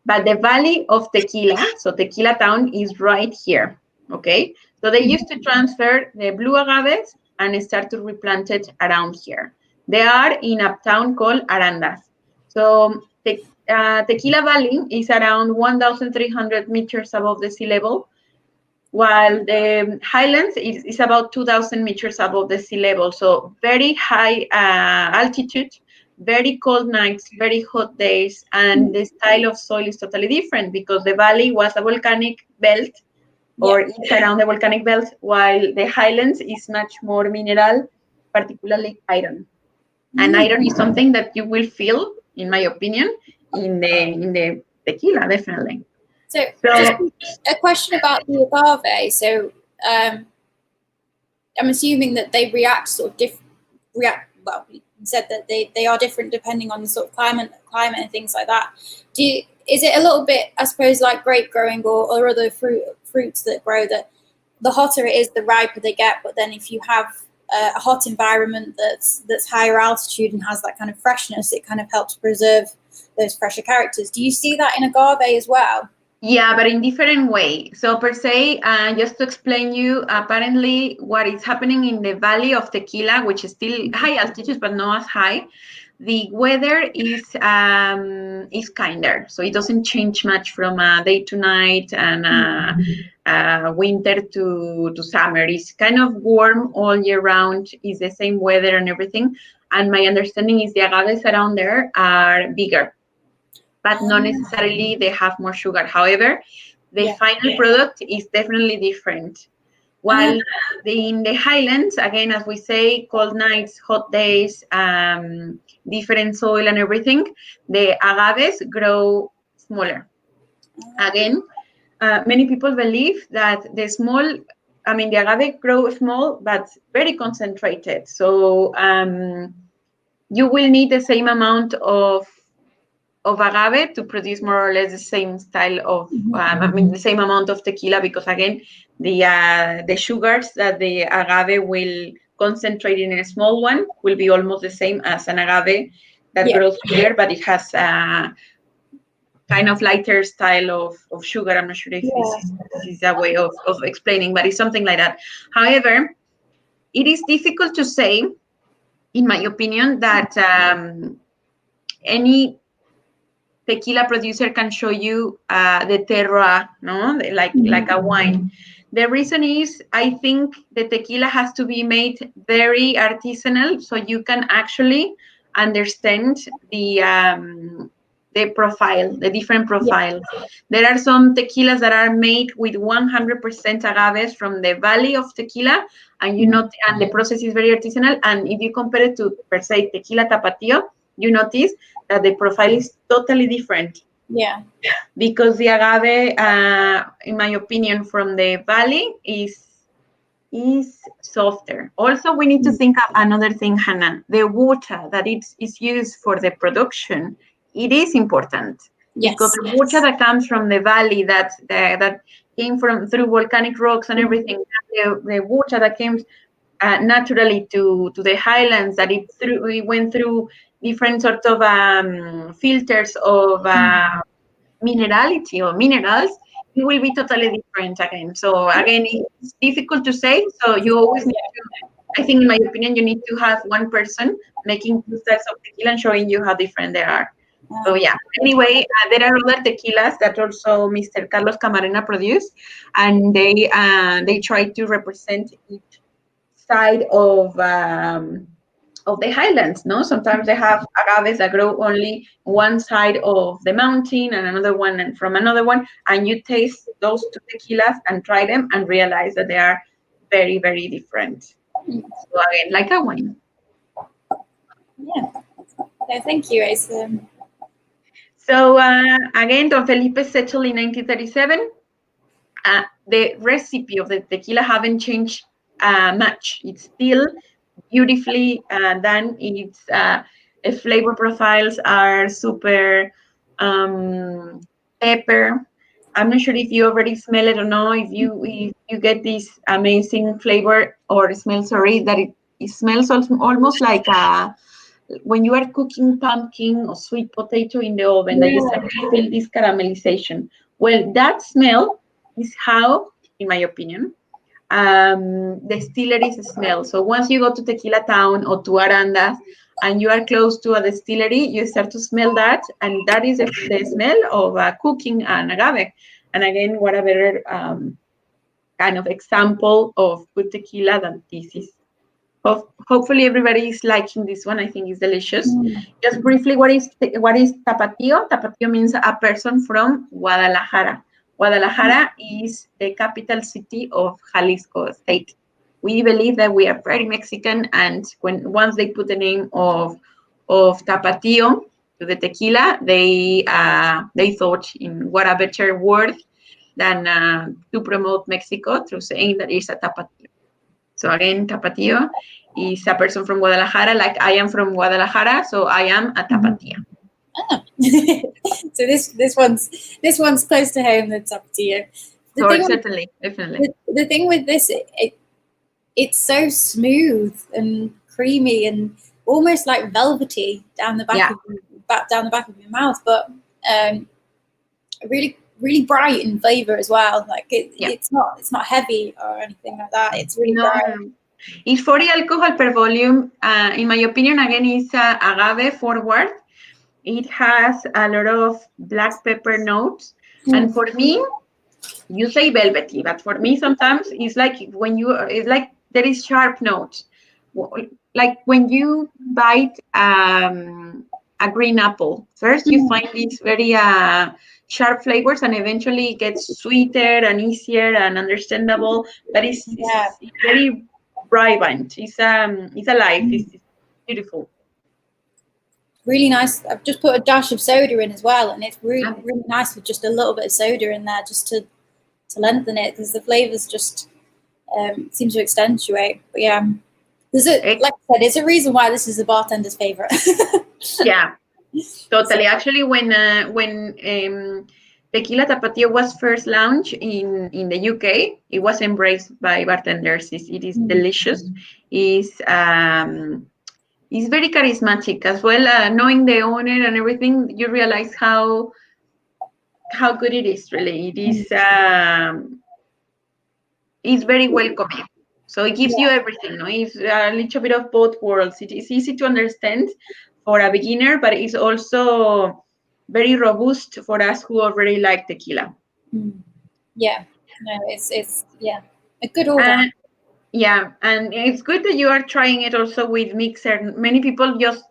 But the valley of Tequila, so Tequila town, is right here, okay? So they used to transfer the blue agaves and start to replant it around here. They are in a town called Arandas. So Tequila Valley is around 1,300 meters above the sea level, while the highlands is about 2,000 meters above the sea level. So very high altitude, very cold nights, very hot days, and the style of soil is totally different because the valley was a volcanic belt, or it's around the volcanic belt, while the highlands is much more mineral, particularly iron. And iron is something that you will feel, in my opinion, in the tequila, definitely. So just a question about the agave. So I'm assuming that they react well, you said that they are different depending on the sort of climate and things like that. Is it a little bit, I suppose, like grape growing or other fruits that grow, that the hotter it is, the riper they get, but then if you have a hot environment that's higher altitude and has that kind of freshness, it kind of helps preserve those fresher characters. Do you see that in agave as well? Yeah, but in different way. So per se, just to explain you, apparently what is happening in the valley of Tequila, which is still high altitude, but not as high, the weather is kinder. So it doesn't change much from day to night and winter to summer. It's kind of warm all year round. It's the same weather and everything. And my understanding is the agaves around there are bigger, but not necessarily they have more sugar. However, the final product is definitely different. While in the highlands, again, as we say, cold nights, hot days, different soil and everything, the agaves grow smaller. Again, many people believe that the agave grow small, but very concentrated. So you will need the same amount of of agave to produce more or less the same style of, the same amount of tequila, because again, the sugars that the agave will concentrate in a small one will be almost the same as an agave that grows here, but it has kind of lighter style of sugar. I'm not sure if this is a way of explaining, but it's something like that. However, it is difficult to say, in my opinion, that any tequila producer can show you the terroir, no, like a wine. The reason is, I think the tequila has to be made very artisanal, so you can actually understand the profile, the different profiles. There are some tequilas that are made with 100% agaves from the valley of tequila, and and the process is very artisanal. And if you compare it to, per se, tequila tapatio, you notice that the profile is totally different. Yeah. Because the agave, in my opinion, from the valley is softer. Also, we need to think of another thing, Hannah. The water that is used for the production, it is important. Because the water that comes from the valley, that came through volcanic rocks and everything, the water that came naturally to the highlands, that it went through different sort of filters of minerality or minerals, it will be totally different again. So again, it's difficult to say. So you always need to, I think, in my opinion, you need to have one person making 2 styles of tequila and showing you how different they are. So yeah. Anyway, there are other tequilas that also Mr. Carlos Camarena produced, and they try to represent each side of the highlands. No, sometimes they have agaves that grow only one side of the mountain and another one and from another one, and you taste those 2 tequilas and try them and realize that they are very, very different. So again, like a wine. Yeah. No, thank you, Ace. So again, Don Felipe settled in 1937. The recipe of the tequila haven't changed much. It's still beautifully done. Its flavor profiles are super pepper. I'm not sure if you already smell it or not. If you get this amazing flavor or smell, that it smells almost like when you are cooking pumpkin or sweet potato in the oven, that you start to feel this caramelization. Well, that smell is how, in my opinion, distilleries smell. So once you go to Tequila Town or to Arandas and you are close to a distillery, you start to smell that, and that is the smell of cooking an agave. And again, what a better kind of example of good tequila than this is. Hopefully everybody is liking this one. I think it's delicious. Just briefly, what is Tapatio? Tapatio means a person from Guadalajara. Guadalajara is the capital city of Jalisco state. We believe that we are very Mexican, and once they put the name of Tapatio to the tequila, they thought in what a better word than to promote Mexico through saying that it's a Tapatio. So again, Tapatio is a person from Guadalajara, like I am from Guadalajara, so I am a Tapatio. So this one's close to home than Tapatio. Certainly, definitely. The thing with this, it's so smooth and creamy and almost like velvety down the back of your mouth, but really, really bright in flavor as well. Like it's not heavy or anything like that. It's really bright. It's 40 alcohol per volume. In my opinion, again, it's agave forward. It has a lot of black pepper notes, and for me, you say velvety, but for me, sometimes it's like there is sharp notes, like when you bite a green apple. First, you find these very sharp flavors, and eventually it gets sweeter and easier and understandable. But it's very vibrant. It's alive. It's beautiful. Really nice. I've just put a dash of soda in as well, and it's really nice with just a little bit of soda in there, just to lengthen it, because the flavors just seem to accentuate. But yeah, like I said, it's a reason why this is the bartender's favorite. Yeah, Totally. Actually, when Tequila Tapatio was first launched in the UK, it was embraced by bartenders. It is delicious. It's very charismatic as well. Knowing the owner and everything, you realize how good it is. Really, it is. It's very welcoming. So it gives you everything. No, it's a little bit of both worlds. It is easy to understand for a beginner, but it's also very robust for us who already like tequila. Yeah, no, it's a good order. Yeah, and it's good that you are trying it also with mixer. Many people just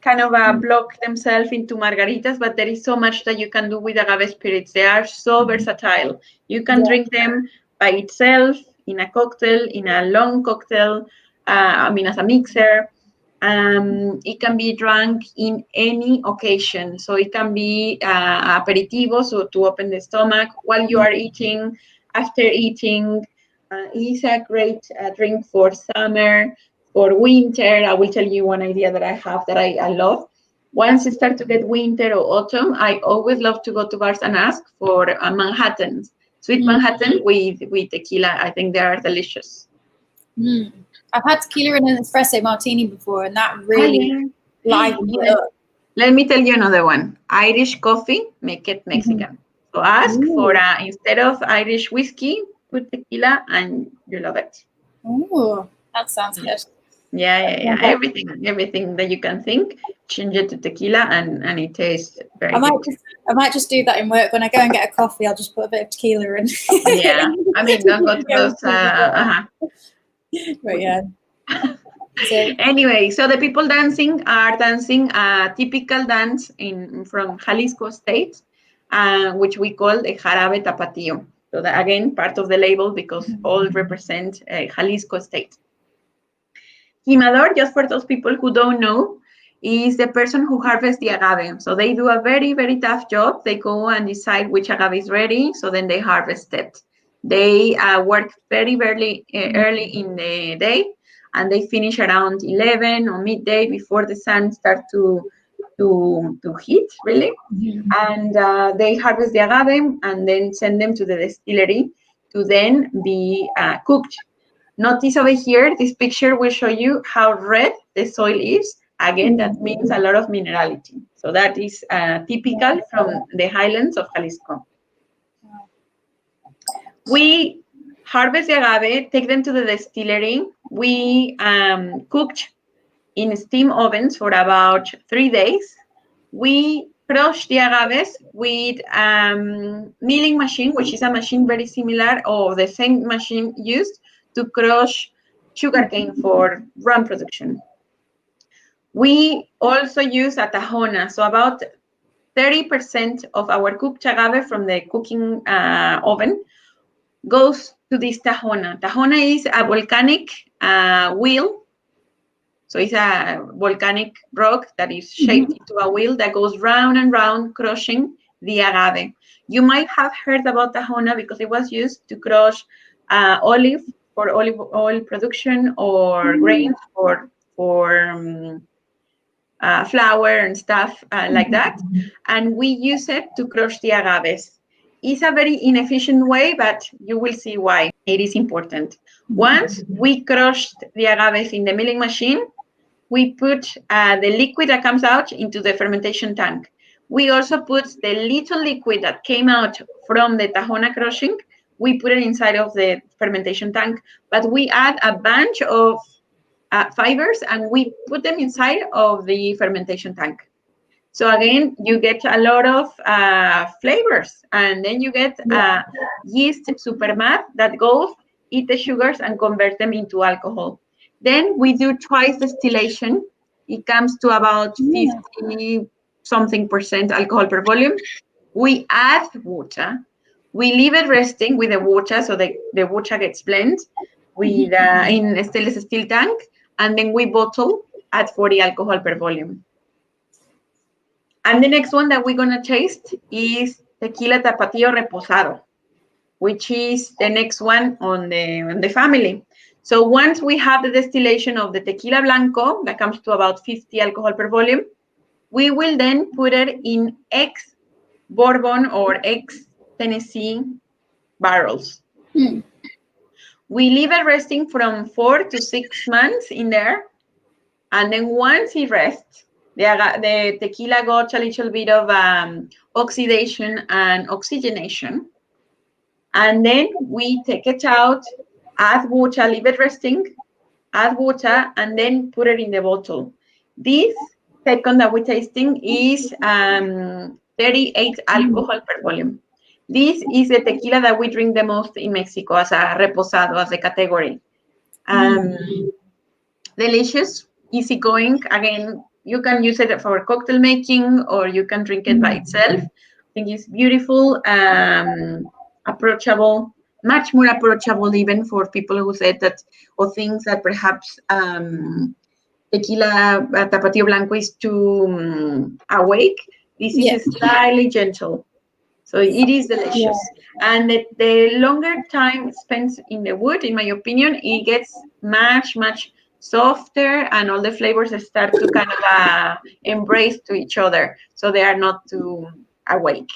kind of block themselves into margaritas, but there is so much that you can do with agave spirits. They are so versatile. You can drink them by itself, in a cocktail, in a long cocktail, as a mixer. It can be drunk in any occasion. So it can be aperitivo, so to open the stomach while you are eating, after eating. It's a great drink for summer, for winter. I will tell you one idea that I have that I love. Once it starts to get winter or autumn, I always love to go to bars and ask for Manhattan, sweet Manhattan with tequila. I think they are delicious. I've had tequila in an espresso martini before, and that really livened it up. Let me tell you another one. Irish coffee, make it Mexican. So ask for, instead of Irish whiskey, put tequila and you love it. Oh, that sounds good. Yeah. Everything that you can think, change it to tequila and it tastes very good. I might just do that in work. When I go and get a coffee, I'll just put a bit of tequila in. Yeah, don't go to those. But yeah. Anyway, so the people dancing are dancing a typical dance from Jalisco State, which we call the Jarabe Tapatío. So that, again, part of the label because all represent Jalisco State. Jimador, just for those people who don't know, is the person who harvests the agave. So they do a very, very tough job. They go and decide which agave is ready, so then they harvest it. They work very, very early in the day, and they finish around 11 or midday before the sun starts to heat, really. And they harvest the agave and then send them to the distillery to then be cooked. Notice over here, this picture will show you how red the soil is. Again, that means a lot of minerality. So that is typical from the highlands of Jalisco. We harvest the agave, take them to the distillery. We cooked in steam ovens for about 3 days. We crush the agaves with milling machine, which is a machine very similar or the same machine used to crush sugarcane for rum production. We also use a tahona, so about 30% of our cooked agave from the cooking oven goes to this tahona. Tahona is a volcanic wheel. So it's a volcanic rock that is shaped into a wheel that goes round and round, crushing the agave. You might have heard about tahona because it was used to crush olive for olive oil production or grains for flour and stuff like that. And we use it to crush the agaves. It's a very inefficient way, but you will see why it is important. Once we crushed the agaves in the milling machine, we put the liquid that comes out into the fermentation tank. We also put the little liquid that came out from the tahona crushing, we put it inside of the fermentation tank, but we add a bunch of fibers and we put them inside of the fermentation tank. So again, you get a lot of flavors, and then you get yeast supermad that goes, eat the sugars and convert them into alcohol. Then we do twice distillation. It comes to about 50-something% alcohol per volume. We add water. We leave it resting with the water so the water gets blended with in a stainless steel tank, and then we bottle at 40 alcohol per volume. And the next one that we're going to taste is Tequila Tapatio Reposado, which is the next one on the family. So once we have the distillation of the Tequila Blanco, that comes to about 50 alcohol per volume, We will then put it in ex-Bourbon or ex-Tennessee barrels. We leave it resting from 4 to 6 months in there. And then once it rests, the tequila got a little bit of oxidation and oxygenation. And then we take it out, add water, leave it resting, add water, and then put it in the bottle. This second that we're tasting is 38 alcohol per volume. This is the tequila that we drink the most in Mexico as a reposado, as a category. Delicious, easygoing. Again, you can use it for cocktail making, or you can drink it by itself. I think it's beautiful, approachable, much more approachable even for people who said that, or things that perhaps tequila Tapatio Blanco is too awake. This is slightly gentle. So it is delicious. And the longer time spent in the wood, in my opinion, it gets much, much softer, and all the flavors start to kind of embrace to each other, so they are not too awake.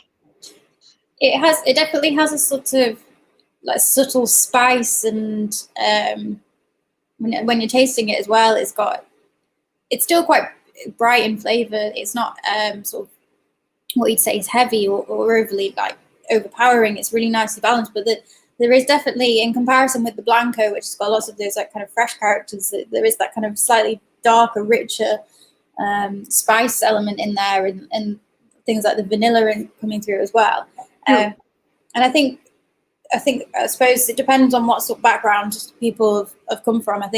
It definitely has a sort of like subtle spice, and when you're tasting it as well, it's still quite bright in flavor. It's not sort of what you'd say is heavy or overly like overpowering. It's really nicely balanced, but there is definitely, in comparison with the Blanco, which has got lots of those like kind of fresh characters, there is that kind of slightly darker, richer spice element in there, and things like the vanilla coming through as well. And I suppose it depends on what sort of background people have come from. I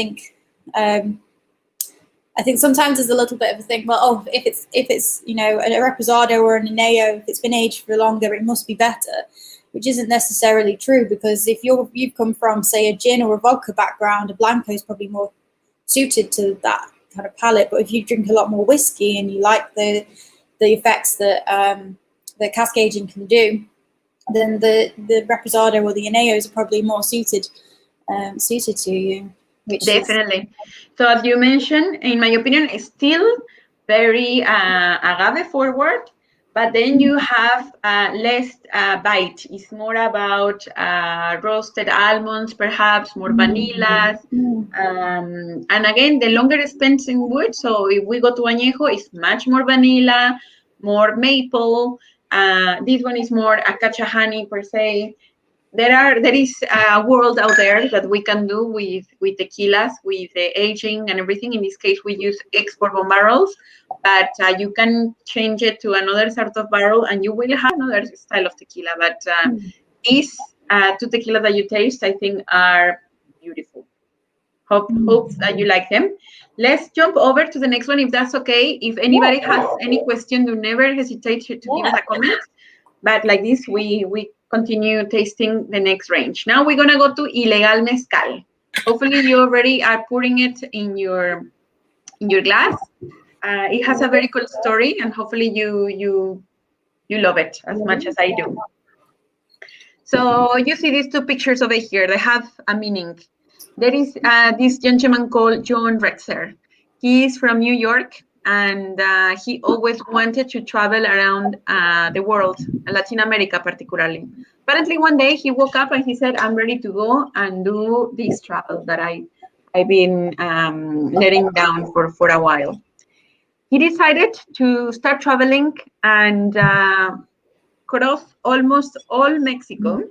think sometimes there's a little bit of a thing, well, if it's you know, a reposado or an añejo, if it's been aged for longer, it must be better, which isn't necessarily true, because if you've come from, say, a gin or a vodka background, a Blanco is probably more suited to that kind of palate. But if you drink a lot more whiskey and you like the effects that the cask aging can do, then the reposado or the añejos are probably more suited to you. Definitely. So as you mentioned, in my opinion, it's still very agave forward, but then you have less bite. It's more about roasted almonds, perhaps more vanillas. And again, the longer it spends in wood. So if we go to añejo, it's much more vanilla, more maple. This one is more acacia honey per se. There is a world out there that we can do with tequilas, with the aging and everything. In this case, we use ex-bourbon barrels, but you can change it to another sort of barrel, and you will have another style of tequila. But these two tequilas that you taste, I think, are beautiful. Hope that you like them. Let's jump over to the next one, if that's okay. If anybody has any question, do never hesitate to give us a comment. But like this, we continue tasting the next range. Now we're gonna go to Ilegal Mezcal. Hopefully you already are pouring it in your glass. It has a very cool story, and hopefully you love it as much as I do. So you see these two pictures over here. They have a meaning. There is this gentleman called John Rexer. He's from New York, and he always wanted to travel around the world, Latin America particularly. Apparently one day he woke up and he said, I'm ready to go and do this travel that I've been letting down for a while. He decided to start traveling and cross almost all Mexico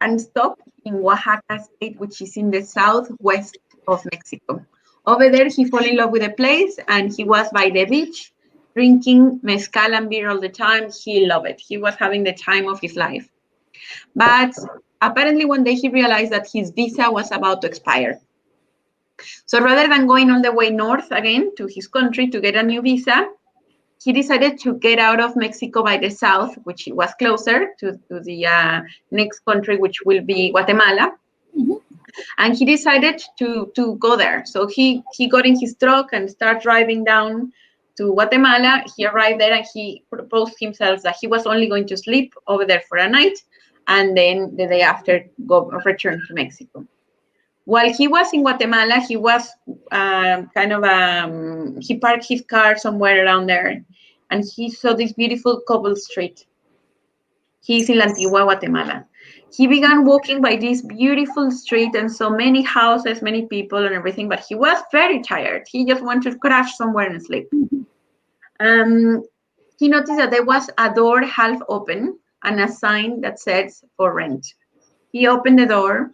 and stop in Oaxaca state, which is in the southwest of Mexico. Over there, he fell in love with the place, and he was by the beach drinking mezcal and beer all the time. He loved it. He was having the time of his life. But apparently one day he realized that his visa was about to expire. So rather than going all the way north again to his country to get a new visa, he decided to get out of Mexico by the south, which was closer to the next country, which will be Guatemala. And he decided to go there. So he got in his truck and started driving down to Guatemala. He arrived there and he proposed himself that he was only going to sleep over there for a night, and then the day after return to Mexico. While he was in Guatemala, he was he parked his car somewhere around there, and he saw this beautiful cobble street. He's in La Antigua, Guatemala. He began walking by this beautiful street and saw many houses, many people and everything, but he was very tired. He just wanted to crash somewhere and sleep. He noticed that there was a door half open and a sign that says for rent. He opened the door,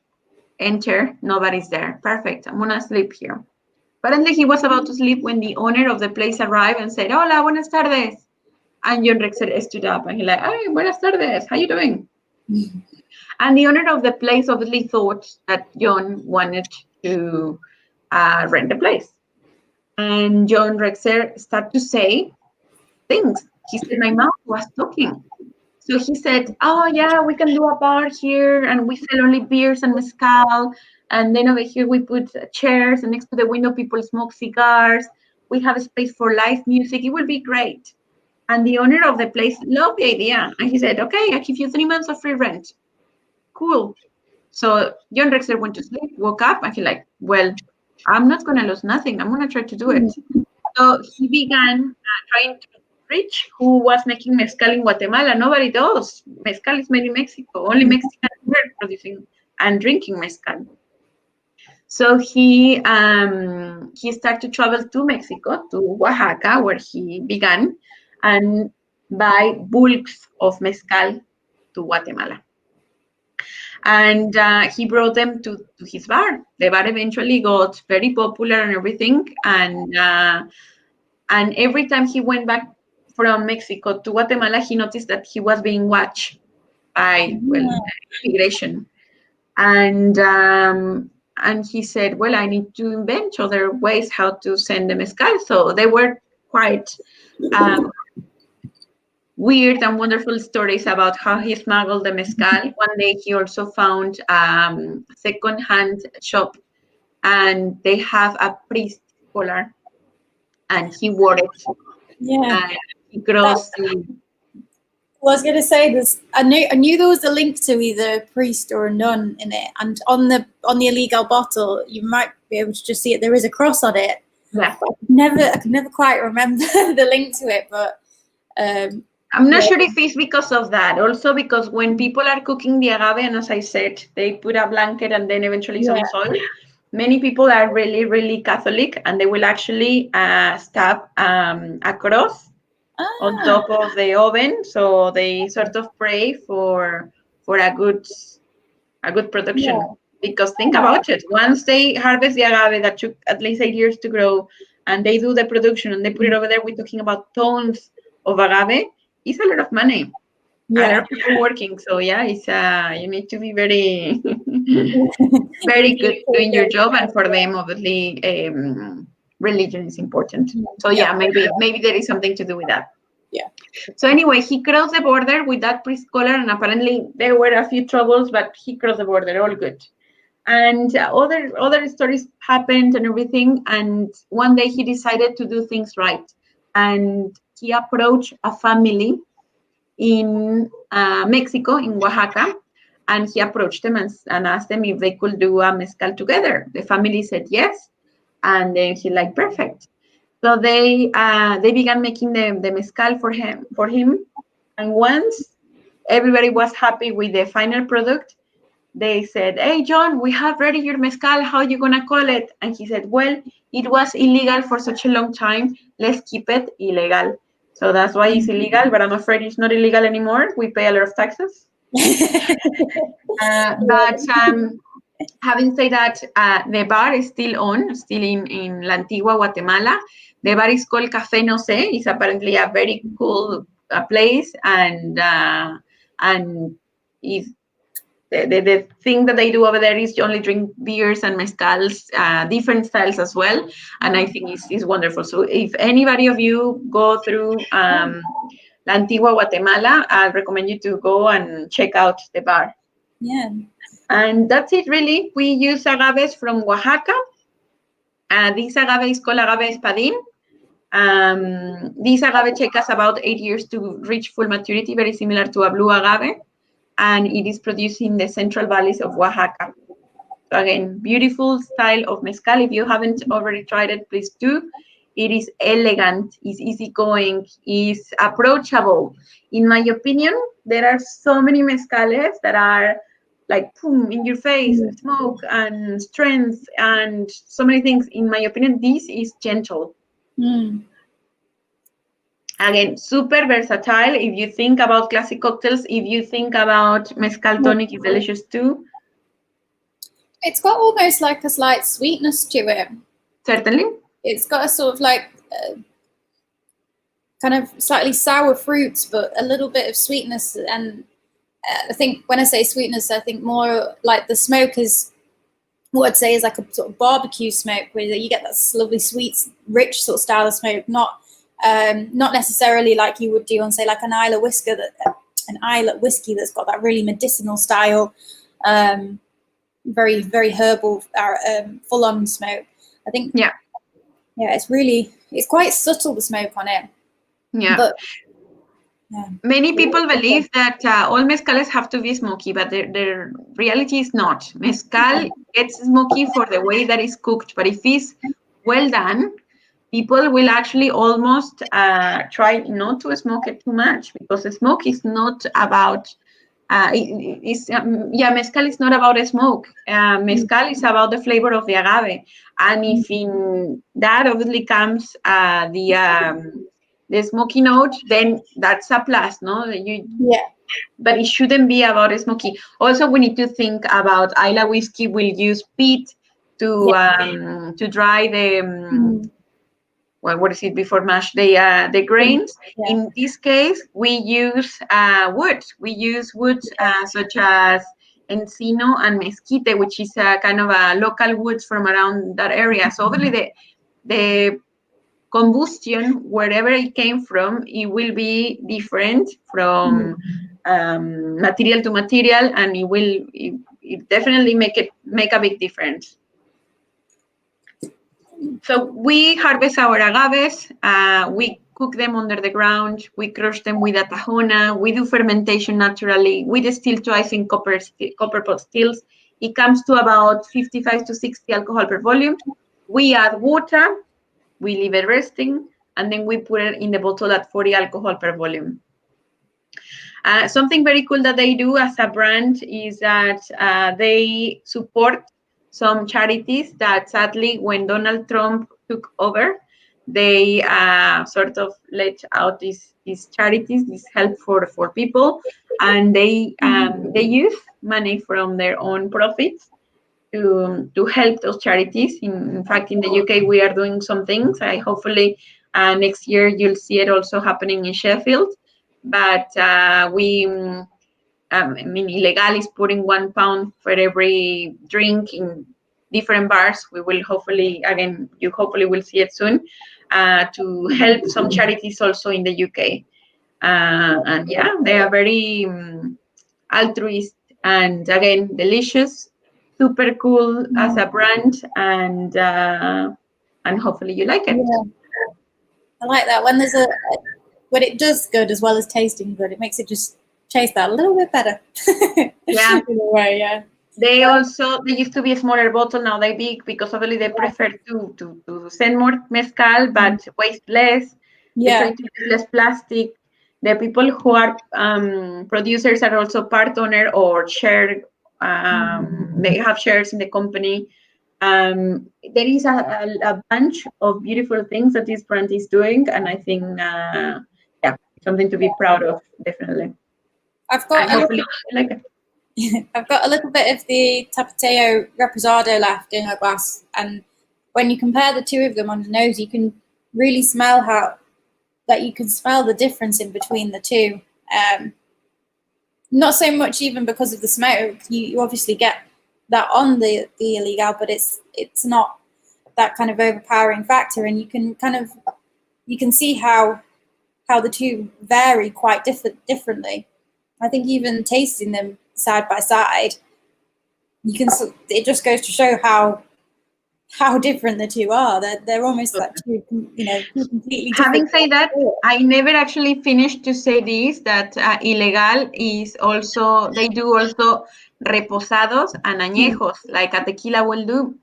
enter, nobody's there. Perfect, I'm gonna sleep here. Apparently he was about to sleep when the owner of the place arrived and said, hola, buenas tardes. And John Rexer stood up and he's like, hey, buenas tardes, how you doing? And the owner of the place obviously thought that John wanted to rent the place. And John Rexer started to say things. He said, my mouth was talking. So he said, oh, yeah, we can do a bar here, and we sell only beers and mezcal. And then over here, we put chairs, and next to the window, people smoke cigars. We have a space for live music. It will be great. And the owner of the place loved the idea. And he said, okay, I'll give you 3 months of free rent. Cool. So John Rexer went to sleep, woke up, and he's like, well, I'm not going to lose nothing. I'm going to try to do it. So he began trying to reach who was making mezcal in Guatemala. Nobody does. Mezcal is made in Mexico. Only Mexicans were producing and drinking mezcal. So he started to travel to Mexico, to Oaxaca, where he began, and buy bulks of mezcal to Guatemala. And he brought them to his bar. The bar eventually got very popular and everything. And every time he went back from Mexico to Guatemala, he noticed that he was being watched by immigration. And he said, well, I need to invent other ways how to send the mezcal. So they were quite weird and wonderful stories about how he smuggled the mezcal. One day he also found second-hand shop, and they have a priest collar, and he wore it. Yeah. And he crossed. Well, I was going to say this. I knew there was a link to either a priest or a nun in it, and on the illegal bottle, you might be able to just see it. There is a cross on it. Yeah. I could never quite remember the link to it, but I'm not sure if it's because of that. Also because when people are cooking the agave, and as I said, they put a blanket and then eventually some soil. Many people are really, really Catholic, and they will actually stab a cross on top of the oven. So they sort of pray for a good production. Yeah. Because think about it. Once they harvest the agave that took at least 8 years to grow, and they do the production and they put it over there, we're talking about tons of agave. It's a lot of money. Yeah. A lot of people working. So yeah, it's you need to be very, very good doing your job. And for them, obviously, religion is important. So yeah, maybe there is something to do with that. Yeah. So anyway, he crossed the border with that priest collar, and apparently there were a few troubles, but he crossed the border, all good. And other stories happened and everything. And one day he decided to do things right, and he approached a family in Mexico, in Oaxaca, and he approached them and asked them if they could do a mezcal together. The family said yes, and then he like, perfect. So they began making the mezcal for him, and once everybody was happy with the final product, they said, hey, John, we have ready your mezcal. How are you going to call it? And he said, well, it was illegal for such a long time. Let's keep it illegal. So that's why it's illegal, but I'm afraid it's not illegal anymore. We pay a lot of taxes. But having said that, the bar is still in La Antigua, Guatemala. The bar is called Café No Sé. It's apparently a very cool place, and if the thing that they do over there is you only drink beers and mezcals, different styles as well, and I think it's wonderful. So if anybody of you go through La Antigua, Guatemala, I recommend you to go and check out the bar. Yeah. And that's it, really. We use agaves from Oaxaca. This agave is called agave espadín. This agave takes us about 8 years to reach full maturity, very similar to a blue agave. And it is produced in the central valleys of Oaxaca. Again, beautiful style of mezcal. If you haven't already tried it, please do. It is elegant, is easygoing, is approachable. In my opinion, there are so many mezcales that are like boom in your face, smoke and strength and so many things. In my opinion, this is gentle. Again, super versatile. If you think about classic cocktails, if you think about mezcal tonic, is delicious too. It's got almost like a slight sweetness to it. Certainly. It's got a sort of like kind of slightly sour fruits, but a little bit of sweetness. And I think when I say sweetness, I think more like the smoke is what I'd say is like a sort of barbecue smoke, where you get that lovely sweet, rich sort of style of smoke, not necessarily like you would do on say like an Islay whiskey that's got that really medicinal style, very very herbal, full on smoke. I think it's quite subtle, the smoke on it. But, many people believe that all mezcales have to be smoky, but the reality is not. Mezcal gets smoky for the way that it's cooked, but if it's well done, people will actually almost try not to smoke it too much, because the smoke is not about mezcal is not about a smoke. Mezcal is about the flavor of the agave, and if in that obviously comes the smoky note, then that's a plus, no? But it shouldn't be about a smoky. Also, we need to think about Islay whiskey will use peat to dry the what is it before mash, the grains. In this case, we use wood. We use wood such as encino and mesquite, which is a kind of a local woods from around that area. So obviously the combustion, wherever it came from, it will be different from material to material, and it definitely make a big difference. So we harvest our agaves, we cook them under the ground, we crush them with a tahona, we do fermentation naturally, we distill twice in copper pot stills. It comes to about 55 to 60 alcohol per volume. We add water, we leave it resting, and then we put it in the bottle at 40 alcohol per volume. Something very cool that they do as a brand is that they support some charities that sadly, when Donald Trump took over, they sort of let out these charities, this help for people, and they use money from their own profits to help those charities. In fact, in the UK, we are doing some things. Hopefully next year you'll see it also happening in Sheffield. But Illegal is putting £1 for every drink in different bars. We will hopefully, again, you hopefully will see it soon, to help some charities also in the UK. And yeah, they are very altruist and again, delicious, super cool as a brand, and hopefully you like it. Yeah. I like that. When it does good as well as tasting good, it makes it just taste that a little bit better. Yeah. In a way, yeah. They used to be a smaller bottle, now they're big, because obviously they prefer to send more mezcal, but waste less. They try to use less plastic. The people who are producers are also part owner or share. They have shares in the company. There is a bunch of beautiful things that this brand is doing, and I think something to be proud of, definitely. I've got a little bit of the Tapatio Reposado left in a glass, and when you compare the two of them on the nose, you can really smell the difference in between the two. Not so much even because of the smoke. You obviously get that on the Illegal, but it's not that kind of overpowering factor, and you can see how the two vary quite differently. I think even tasting them side by side, it just goes to show how different the two are. They're almost like two completely different. Having said that, I never actually finished to say this, that Illegal is also, they do also reposados and añejos, like a tequila will do.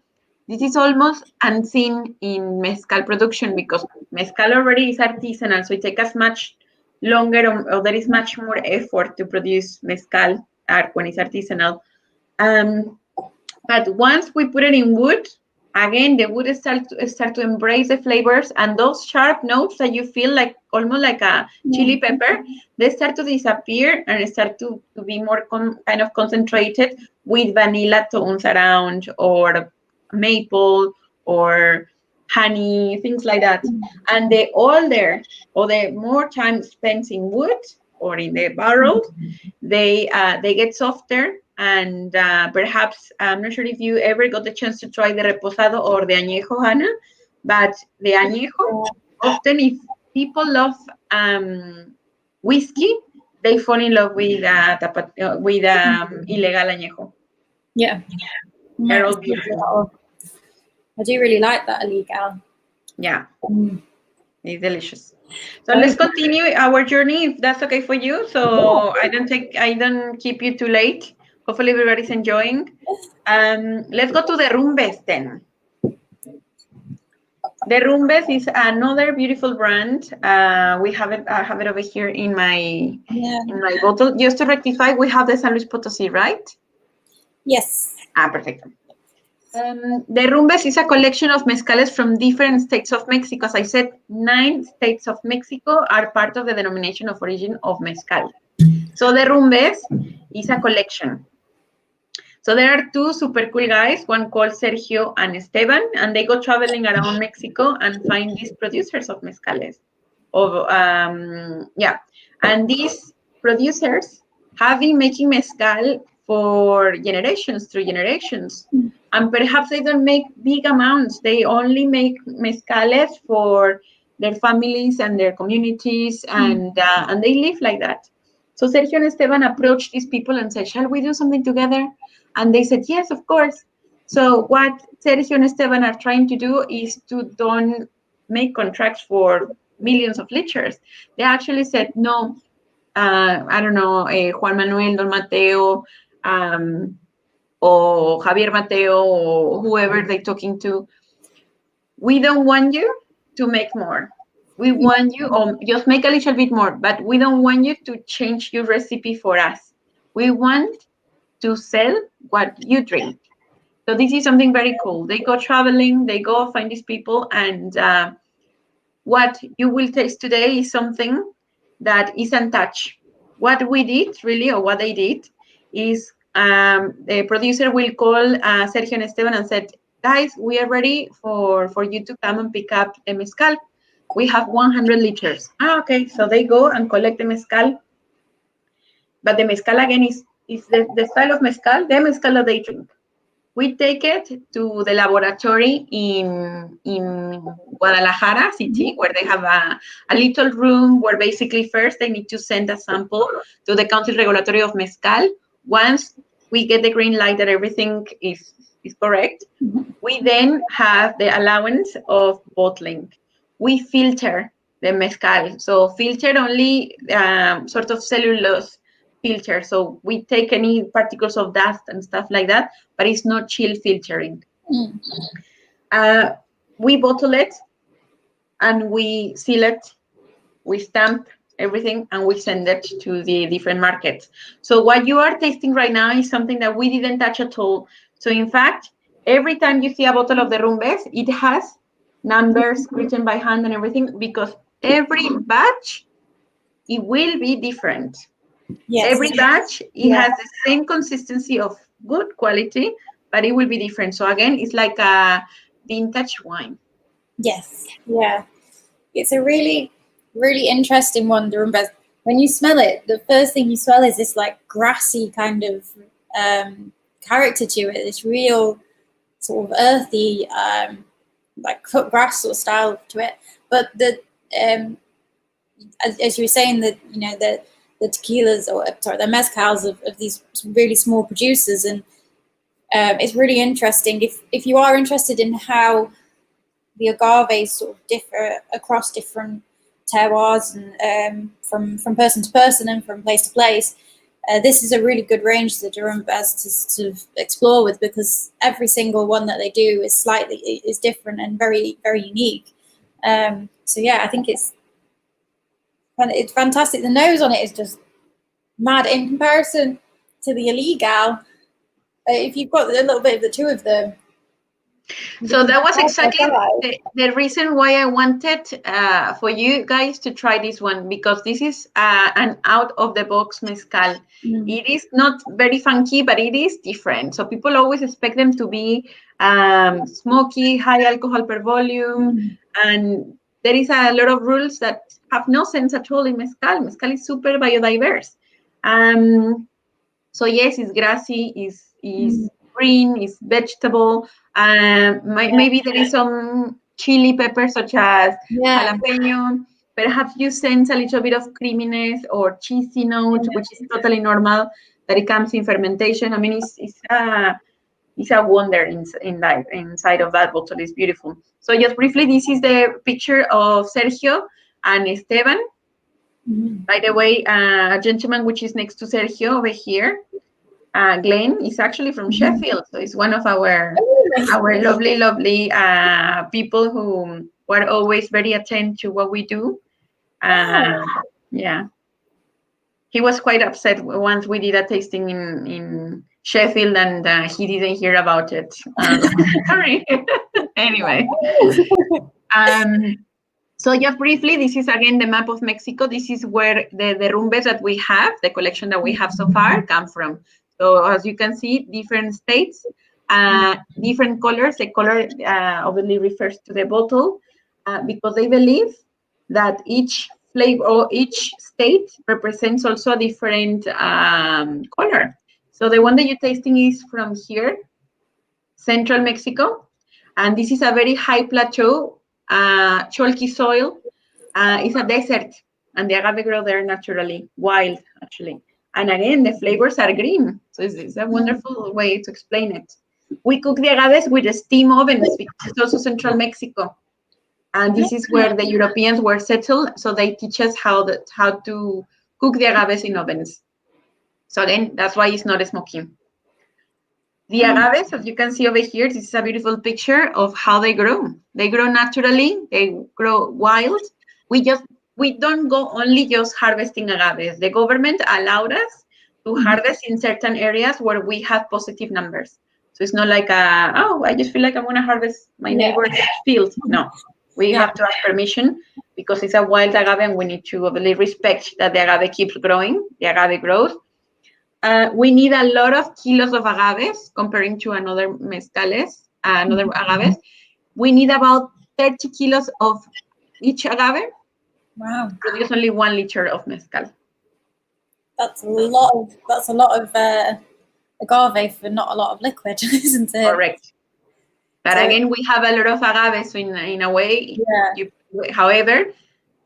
This is almost unseen in mezcal production because mezcal already is artisanal, so it takes us much longer, or there is much more effort to produce mezcal when it's artisanal. But once we put it in wood, again, the wood start to embrace the flavors, and those sharp notes that you feel like almost like a chili pepper, they start to disappear and start to be more kind of concentrated with vanilla tones around, or maple, or honey, things like that. And the older or the more time spent in wood or in the barrel, they get softer. And perhaps, I'm not sure if you ever got the chance to try the reposado or the añejo, Hannah, but the añejo, often if people love whiskey, they fall in love with ilegal añejo. Yeah. They're all beautiful. I do really like that illegal. Yeah. It's delicious. So let's continue our journey, if that's okay for you. So I don't keep you too late. Hopefully everybody's enjoying. Let's go to the Rumbes then. The Rumbes is another beautiful brand. We have it. I have it over here in my bottle. Just to rectify, we have the San Luis Potosí, right? Yes. Perfect. The Rumbes is a collection of mezcales from different states of Mexico. As I said, 9 states of Mexico are part of the denomination of origin of mezcal. So the Rumbes is a collection. So there are 2 super cool guys, one called Sergio and Esteban, and they go traveling around Mexico and find these producers of mezcales. And these producers have been making mezcal for generations, through generations. And perhaps they don't make big amounts. They only make mezcales for their families and their communities, and they live like that. So Sergio and Esteban approached these people and said, shall we do something together? And they said, yes, of course. So what Sergio and Esteban are trying to do is to don't make contracts for millions of liters. They actually said, no, I don't know, Juan Manuel, Don Mateo, or Javier Mateo, or whoever they're talking to, we don't want you to make more. We want you, or just make a little bit more, but we don't want you to change your recipe for us. We want to sell what you drink. So this is something very cool. They go traveling, they go find these people, and what you will taste today is something that is untouched. What we did, really, or what they did, is the producer will call Sergio and Esteban and said, guys, we are ready for you to come and pick up the mezcal. We have 100 liters. Okay, so they go and collect the mezcal. But the mezcal, again, is the style of mezcal, the mezcal that they drink. We take it to the laboratory in Guadalajara city, where they have a little room where basically first they need to send a sample to the Council Regulatory of Mezcal. Once we get the green light that everything is correct, we then have the allowance of bottling. We filter the mezcal, so filter only sort of cellulose filter, so we take any particles of dust and stuff like that, but it's not chill filtering. We bottle it and we seal it, we stamp everything, and we send it to the different markets. So what you are tasting right now is something that we didn't touch at all. So in fact, every time you see a bottle of the Rumbes, it has numbers written by hand and everything, because every batch, it will be different. Yes. Every batch, it has the same consistency of good quality, but it will be different. So again, it's like a vintage wine. Yes, yeah. It's a really, really interesting one, the Rumbes. When you smell it, the first thing you smell is this like grassy kind of character to it, this real sort of earthy, like cut grass sort of style to it. But the as you were saying, that the tequilas, or sorry, the mezcals of these really small producers, and it's really interesting. If you are interested in how the agaves sort of differ across different terroirs and from person to person and from place to place, this is a really good range that Durham has to sort of explore with, because every single one that they do is different and very, very unique. So yeah, I think it's fantastic. The nose on it is just mad in comparison to the Illegal. If you've got a little bit of the two of them. So that was exactly the reason why I wanted for you guys to try this one, because this is an out-of-the-box mezcal. It is not very funky, but it is different. So people always expect them to be smoky, high alcohol per volume, and there is a lot of rules that have no sense at all in mezcal. Mezcal is super biodiverse. So yes, it's grassy, it's green, it's vegetable. Maybe there is some chili pepper such as jalapeno. Perhaps you sense a little bit of creaminess or cheesy note, which is totally normal that it comes in fermentation. I mean, it's a wonder inside of that bottle. It's beautiful. So just briefly, this is the picture of Sergio and Esteban. By the way, a gentleman which is next to Sergio over here, Glenn, is actually from Sheffield. So it's one of our lovely people who are always very attentive to what we do. Yeah. He was quite upset once we did a tasting in Sheffield and he didn't hear about it. Sorry. Anyway. So just briefly, this is again the map of Mexico. This is where the derrumbes that we have, the collection that we have so far, come from. So as you can see, different states, different colors. The color obviously refers to the bottle because they believe that each flavor or each state represents also a different color. So the one that you're tasting is from here, central Mexico. And this is a very high plateau, chalky soil. It's a desert, and the agave grow there naturally, wild, actually. And again, the flavors are green. So it's a wonderful way to explain it. We cook the agaves with the steam ovens because it's also central Mexico. And this is where the Europeans were settled. So they teach us how to cook the agaves in ovens. So again, that's why it's not smoky. The agaves, as you can see over here, this is a beautiful picture of how they grow. They grow naturally, they grow wild. We don't go only just harvesting agaves. The government allowed us to harvest in certain areas where we have positive numbers. So it's not like, I just feel like I'm going to harvest my neighbor's field. No, we have to ask permission because it's a wild agave and we need to really respect that the agave keeps growing, the agave grows. We need a lot of kilos of agaves comparing to another mezcales, another agaves. We need about 30 kilos of each agave. Wow. Produce only 1 liter of mezcal. That's a lot of agave for not a lot of liquid, isn't it? Correct. But again, we have a lot of agaves, so in a way, however,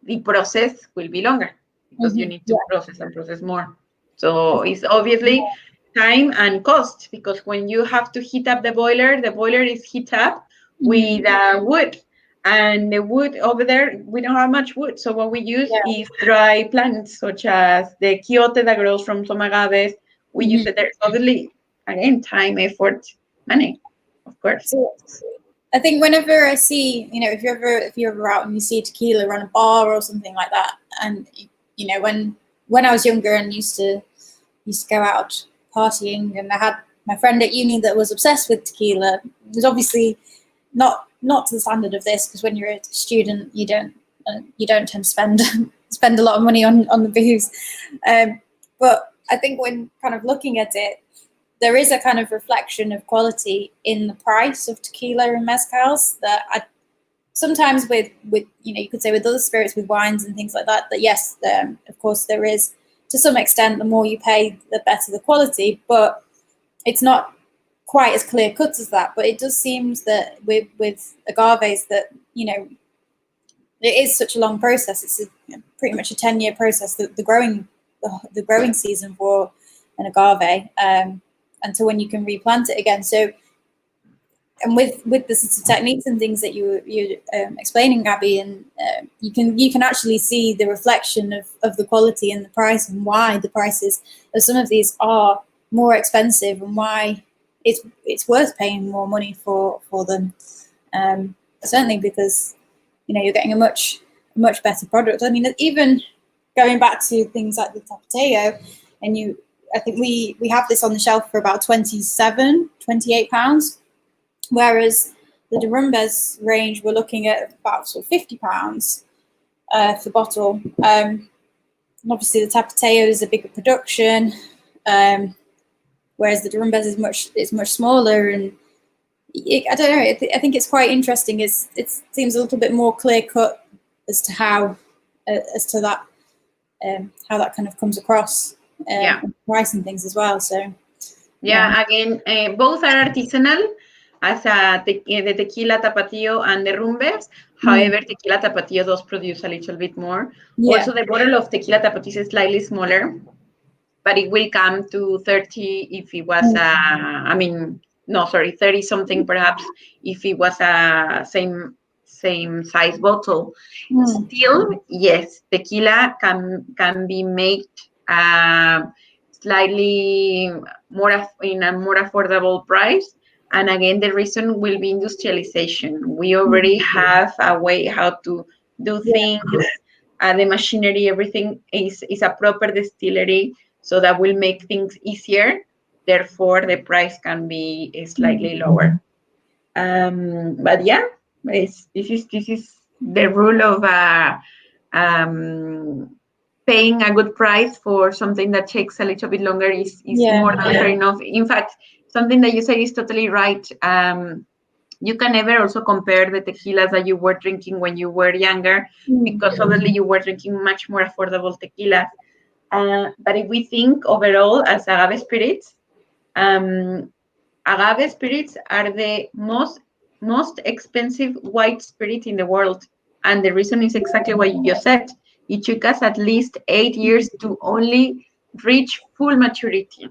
the process will be longer because you need to process more. So it's obviously time and cost, because when you have to heat up the boiler is heat up with wood. And the wood over there, we don't have much wood. So what we use is dry plants, such as the quiote that grows from some agaves. We use it there. Obviously, again, time, effort, money, of course. So, I think whenever I see, if you're ever out and you see tequila around a bar or something like that, and when I was younger and used to go out partying, and I had my friend at uni that was obsessed with tequila. It was obviously not to the standard of this, because when you're a student, you don't tend to spend a lot of money on the booze. But I think when kind of looking at it, there is a kind of reflection of quality in the price of tequila and mezcals that I sometimes with you could say with other spirits, with wines and things like that, yes, of course there is, to some extent, the more you pay, the better the quality, but it's not quite as clear cut as that. But it does seem that with agaves that, it is such a long process. It's pretty much a 10-year process, the growing season for an agave, until when you can replant it again. So and with the sort of techniques and things that you're explaining, Gabby, and you can actually see the reflection of the quality and the price, and why the prices of some of these are more expensive, and why it's worth paying more money for them. Certainly because you're getting a much better product. I mean, even going back to things like the Tapatio, and I think we have this on the shelf for about £28, whereas the Derumbes range we're looking at about sort of £50 for the bottle. And obviously the Tapatio is a bigger production, whereas the Derumbes is much smaller, and I don't know. I think it's quite interesting. It seems a little bit more clear cut as to how that how that kind of comes across, price and things as well. So again, both are artisanal, as the tequila Tapatio and the Rumbes. However, tequila Tapatio does produce a little bit more. Also, the bottle of tequila Tapatio is slightly smaller, but it will come to 30 if it was 30 something perhaps if it was a same size bottle. Still, yes, tequila can be made slightly more in a more affordable price. And again, the reason will be industrialization. We already have a way how to do things. The machinery, everything is a proper distillery, so that will make things easier. Therefore, the price can be slightly lower. But yeah, this is the rule of paying a good price for something that takes a little bit longer is more than fair enough. In fact, something that you said is totally right. You can never also compare the tequilas that you were drinking when you were younger, because obviously you were drinking much more affordable tequilas. But if we think overall as agave spirits are the most expensive white spirit in the world. And the reason is exactly what you just said. It took us at least 8 years to only reach full maturity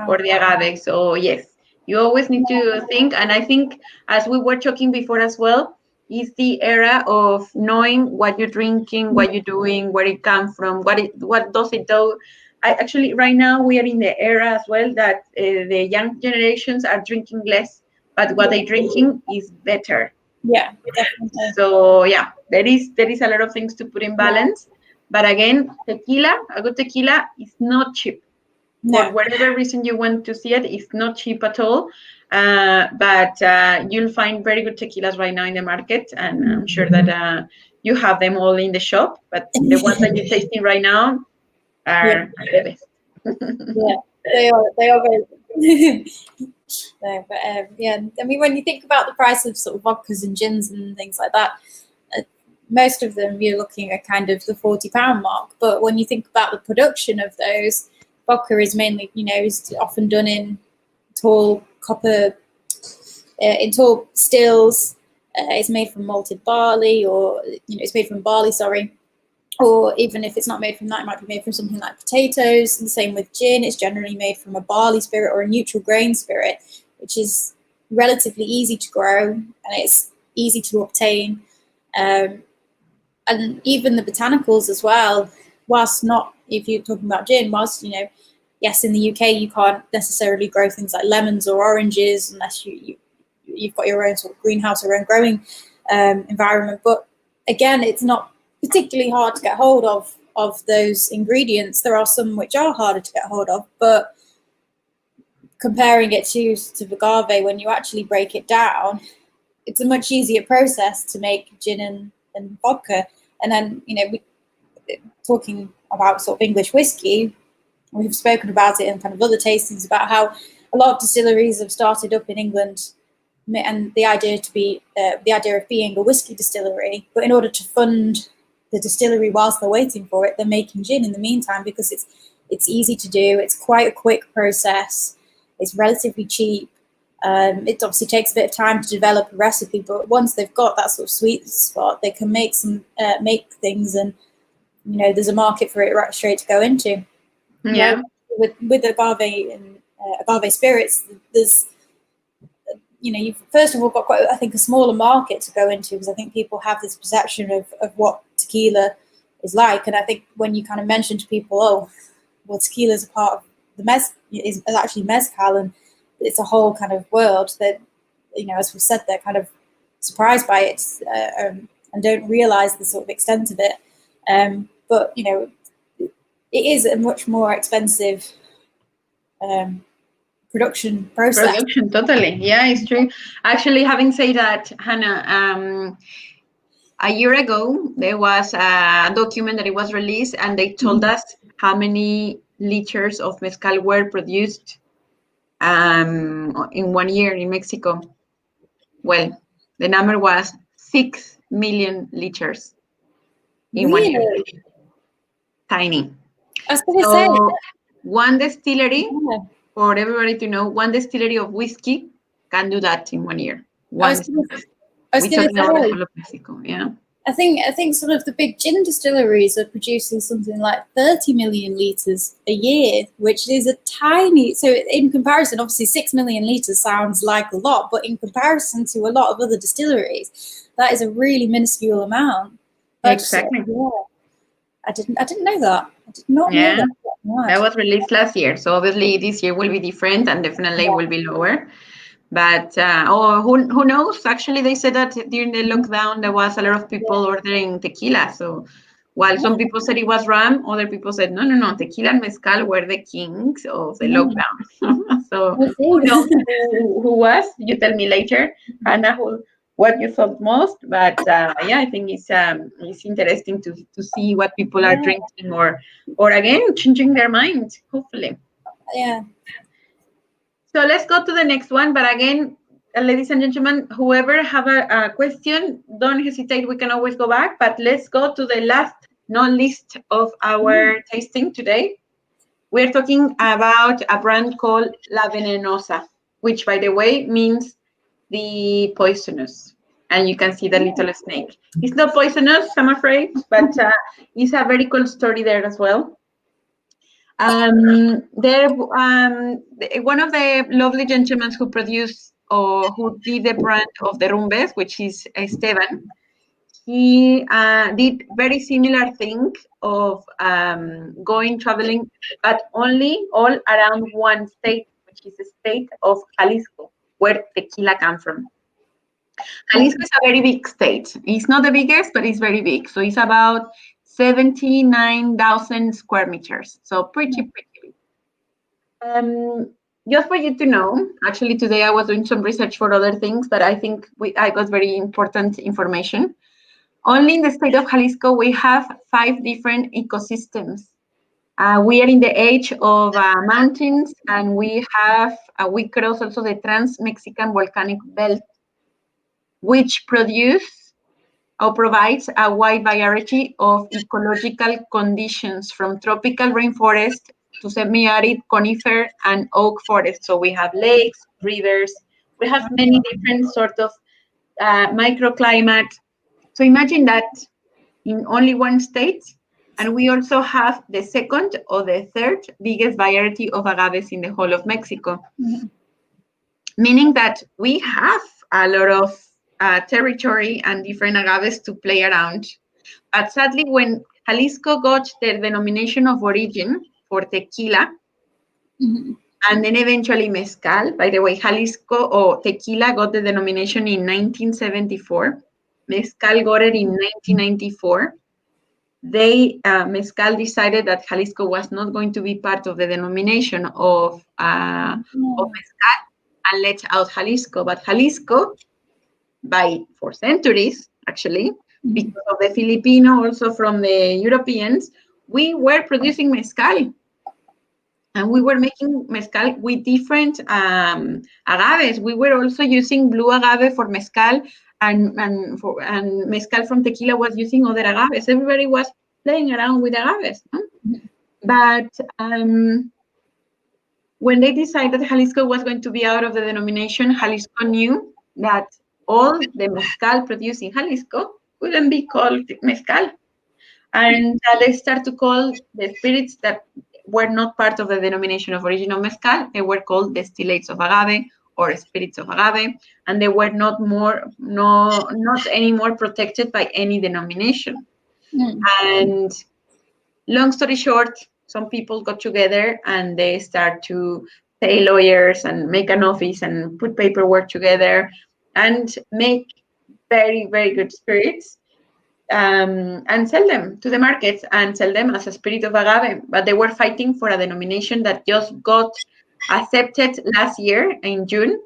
for the agave. So yes, you always need to think. And I think, as we were talking before as well, is the era of knowing what you're drinking, what you're doing, where it comes from, what does it do. Actually, right now we are in the era as well that the young generations are drinking less, but what they're drinking is better. Yeah, definitely. So yeah, there is a lot of things to put in balance. But again, tequila, a good tequila is not cheap. For whatever reason you want to see it, it's not cheap at all. But you'll find very good tequilas right now in the market, and I'm sure that you have them all in the shop. But the ones that you're tasting right now are the best. They are very good. No, but I mean, when you think about the price of sort of vodkas and gins and things like that, most of them you're looking at kind of the £40 mark. But when you think about the production of those, vodka is mainly, is often done in tall copper, in tall stills. It's made from malted barley, or it's made from barley, sorry. Or even if it's not made from that, it might be made from something like potatoes. And the same with gin, it's generally made from a barley spirit or a neutral grain spirit, which is relatively easy to grow and it's easy to obtain. And even the botanicals as well, whilst not, if you're talking about gin, whilst, yes, in the UK you can't necessarily grow things like lemons or oranges unless you've got your own sort of greenhouse or own growing environment. But again, it's not particularly hard to get hold of those ingredients. There are some which are harder to get hold of, but comparing it to agave, when you actually break it down, it's a much easier process to make gin and vodka. And then, talking about sort of English whiskey, we've spoken about it in kind of other tastings about how a lot of distilleries have started up in England, and the idea of being a whiskey distillery, but in order to fund the distillery whilst they're waiting for it, they're making gin in the meantime, because it's easy to do. It's quite a quick process. It's relatively cheap. It obviously takes a bit of time to develop a recipe, but once they've got that sort of sweet spot, they can make things, and there's a market for it right straight to go into. With agave and agave spirits, there's you've first of all got quite, I think, a smaller market to go into, because I think people have this perception of what tequila is like. And I think when you kind of mention to people, oh, well, tequila is a part of the is actually mezcal, and it's a whole kind of world that, as we said, they're kind of surprised by it and don't realize the sort of extent of it. But it is a much more expensive production process. Production, totally. Yeah, it's true. Actually, having said that, Hannah, a year ago, there was a document that it was released, and they told us how many liters of mezcal were produced in 1 year in Mexico. Well, the number was 6 million liters in 1 year. Tiny. I was going to say, one distillery, for everybody to know, one distillery of whiskey can do that in 1 year. I was going to say, Mexico, yeah. I think some of the big gin distilleries are producing something like 30 million litres a year, which is a tiny, so in comparison, obviously 6 million litres sounds like a lot, but in comparison to a lot of other distilleries, that is a really minuscule amount. Exactly. Yeah. I didn't know that. I did not know that. That was released last year, so obviously this year will be different and definitely will be lower. But who knows? Actually, they said that during the lockdown there was a lot of people ordering tequila. So while some people said it was rum, other people said no, tequila and mezcal were the kings of the lockdown. So who knows who was? You tell me later, Hannah, what you thought most. But I think it's interesting to see what people are drinking or again changing their mind. Hopefully. Yeah. So let's go to the next one. But again, ladies and gentlemen, whoever have a question, don't hesitate. We can always go back. But let's go to the last, not least, of our tasting today. We're talking about a brand called La Venenosa, which, by the way, means the poisonous. And you can see the little snake. It's not poisonous, I'm afraid, but it's a very cool story there as well. One of the lovely gentlemen who produced or who did the brand of the Rumbes, which is Esteban, he did very similar thing of traveling, but only all around one state, which is the state of Jalisco, where tequila comes from. Jalisco is a very big state. It's not the biggest, but it's very big. So it's about 79,000 square meters. So pretty big. Just for you to know, actually today I was doing some research for other things, but I think I got very important information. Only in the state of Jalisco, we have 5 different ecosystems. We are in the edge of mountains, and we cross also the Trans-Mexican Volcanic Belt, which provides a wide variety of ecological conditions, from tropical rainforest to semi-arid conifer and oak forest. So we have lakes, rivers, we have many different sort of microclimate. So imagine that in only one state, and we also have the second or the third biggest variety of agaves in the whole of Mexico. Meaning that we have a lot of territory and different agaves to play around. But sadly, when Jalisco got the denomination of origin for tequila, and then eventually mezcal, by the way, Jalisco or tequila got the denomination in 1974, mezcal got it in 1994. Mezcal decided that Jalisco was not going to be part of the denomination of mezcal, and let out Jalisco. But Jalisco, for centuries, actually, because of the Filipino, also from the Europeans, we were producing mezcal. And we were making mezcal with different agaves. We were also using blue agave for mezcal, and mezcal from tequila was using other agaves. Everybody was playing around with agaves. No? But when they decided Jalisco was going to be out of the denomination, Jalisco knew that all the mezcal produced in Jalisco couldn't be called mezcal. And they start to call the spirits that were not part of the denomination of origin of mezcal, they were called distillates of agave or spirits of agave, and they were not anymore protected by any denomination. And long story short, some people got together and they start to pay lawyers and make an office and put paperwork together and make very, very good spirits, and sell them to the markets and sell them as a spirit of agave. But they were fighting for a denomination that just got accepted last year in June.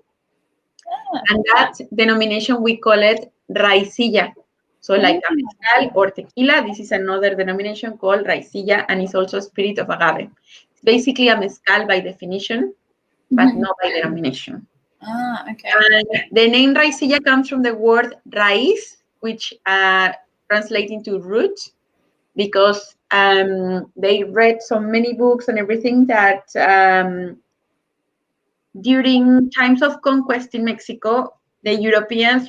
And that denomination, we call it raicilla. So like a mezcal or tequila, this is another denomination called raicilla, and it's also a spirit of agave. It's basically a mezcal by definition, but not by denomination. Okay. And the name raicilla comes from the word raíz, which translates into root, because they read so many books and everything that during times of conquest in Mexico, the Europeans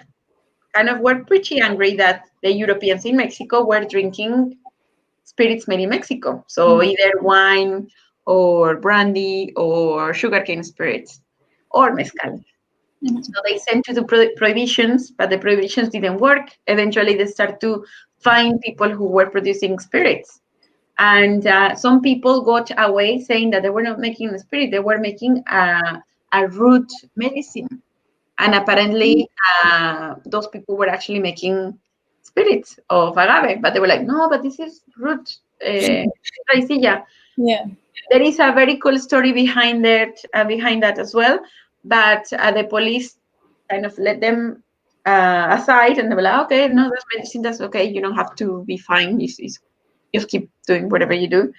kind of were pretty angry that the Europeans in Mexico were drinking spirits made in Mexico. So either wine or brandy or sugarcane spirits or mezcal. So they sent to the prohibitions, but the prohibitions didn't work. Eventually, they start to find people who were producing spirits. And some people got away saying that they were not making a spirit, they were making a root medicine. And apparently, those people were actually making spirits of agave, but they were like, no, but this is root raicilla. Yeah. There is a very cool story behind that as well. But the police kind of let them aside, and they were like, okay, no, that's medicine, that's okay. You don't have to be fine. Just keep doing whatever you do.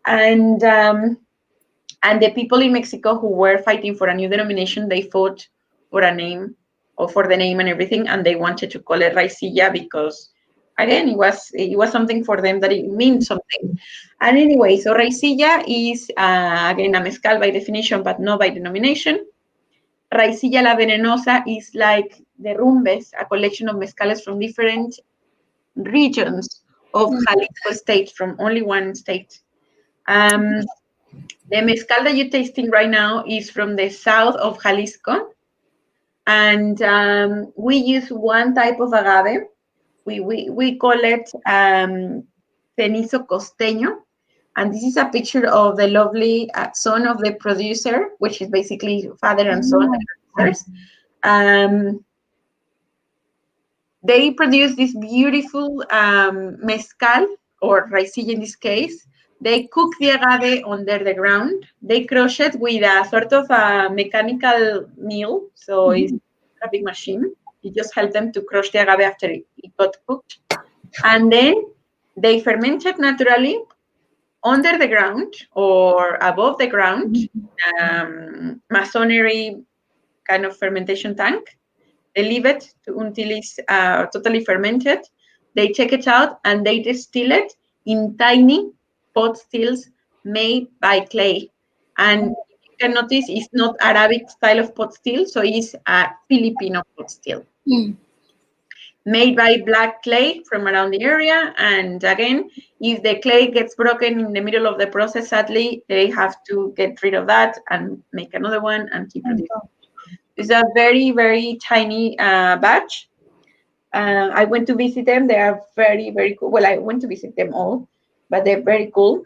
And the people in Mexico who were fighting for a new denomination, they fought for a name or for the name and everything, and they wanted to call it raicilla because, again, it was something for them that it means something. And anyway, so raicilla is again a mezcal by definition, but not by denomination. Raicilla la Venenosa is like derrumbes, a collection of mezcales from different regions of Jalisco state, from only one state. The mezcal that you're tasting right now is from the south of Jalisco, and we use one type of agave. We call it cenizo costeño, and this is a picture of the lovely son of the producer, which is basically father and son. They produce this beautiful mezcal, or raicilla in this case. They cook the agave under the ground. They crush it with a sort of a mechanical mill, so it's a big machine. It just helps them to crush the agave after it got cooked. And then they ferment it naturally under the ground or above the ground, masonry kind of fermentation tank. They leave it until it's totally fermented. They take it out and they distill it in tiny pot stills made by clay. And you can notice it's not Arabic style of pot still, so it's a Filipino pot still. Made by black clay from around the area. And again, if the clay gets broken in the middle of the process, sadly, they have to get rid of that and make another one and keep producing. It's a very, very tiny batch. I went to visit them. They are very, very cool. Well, I went to visit them all, but they're very cool.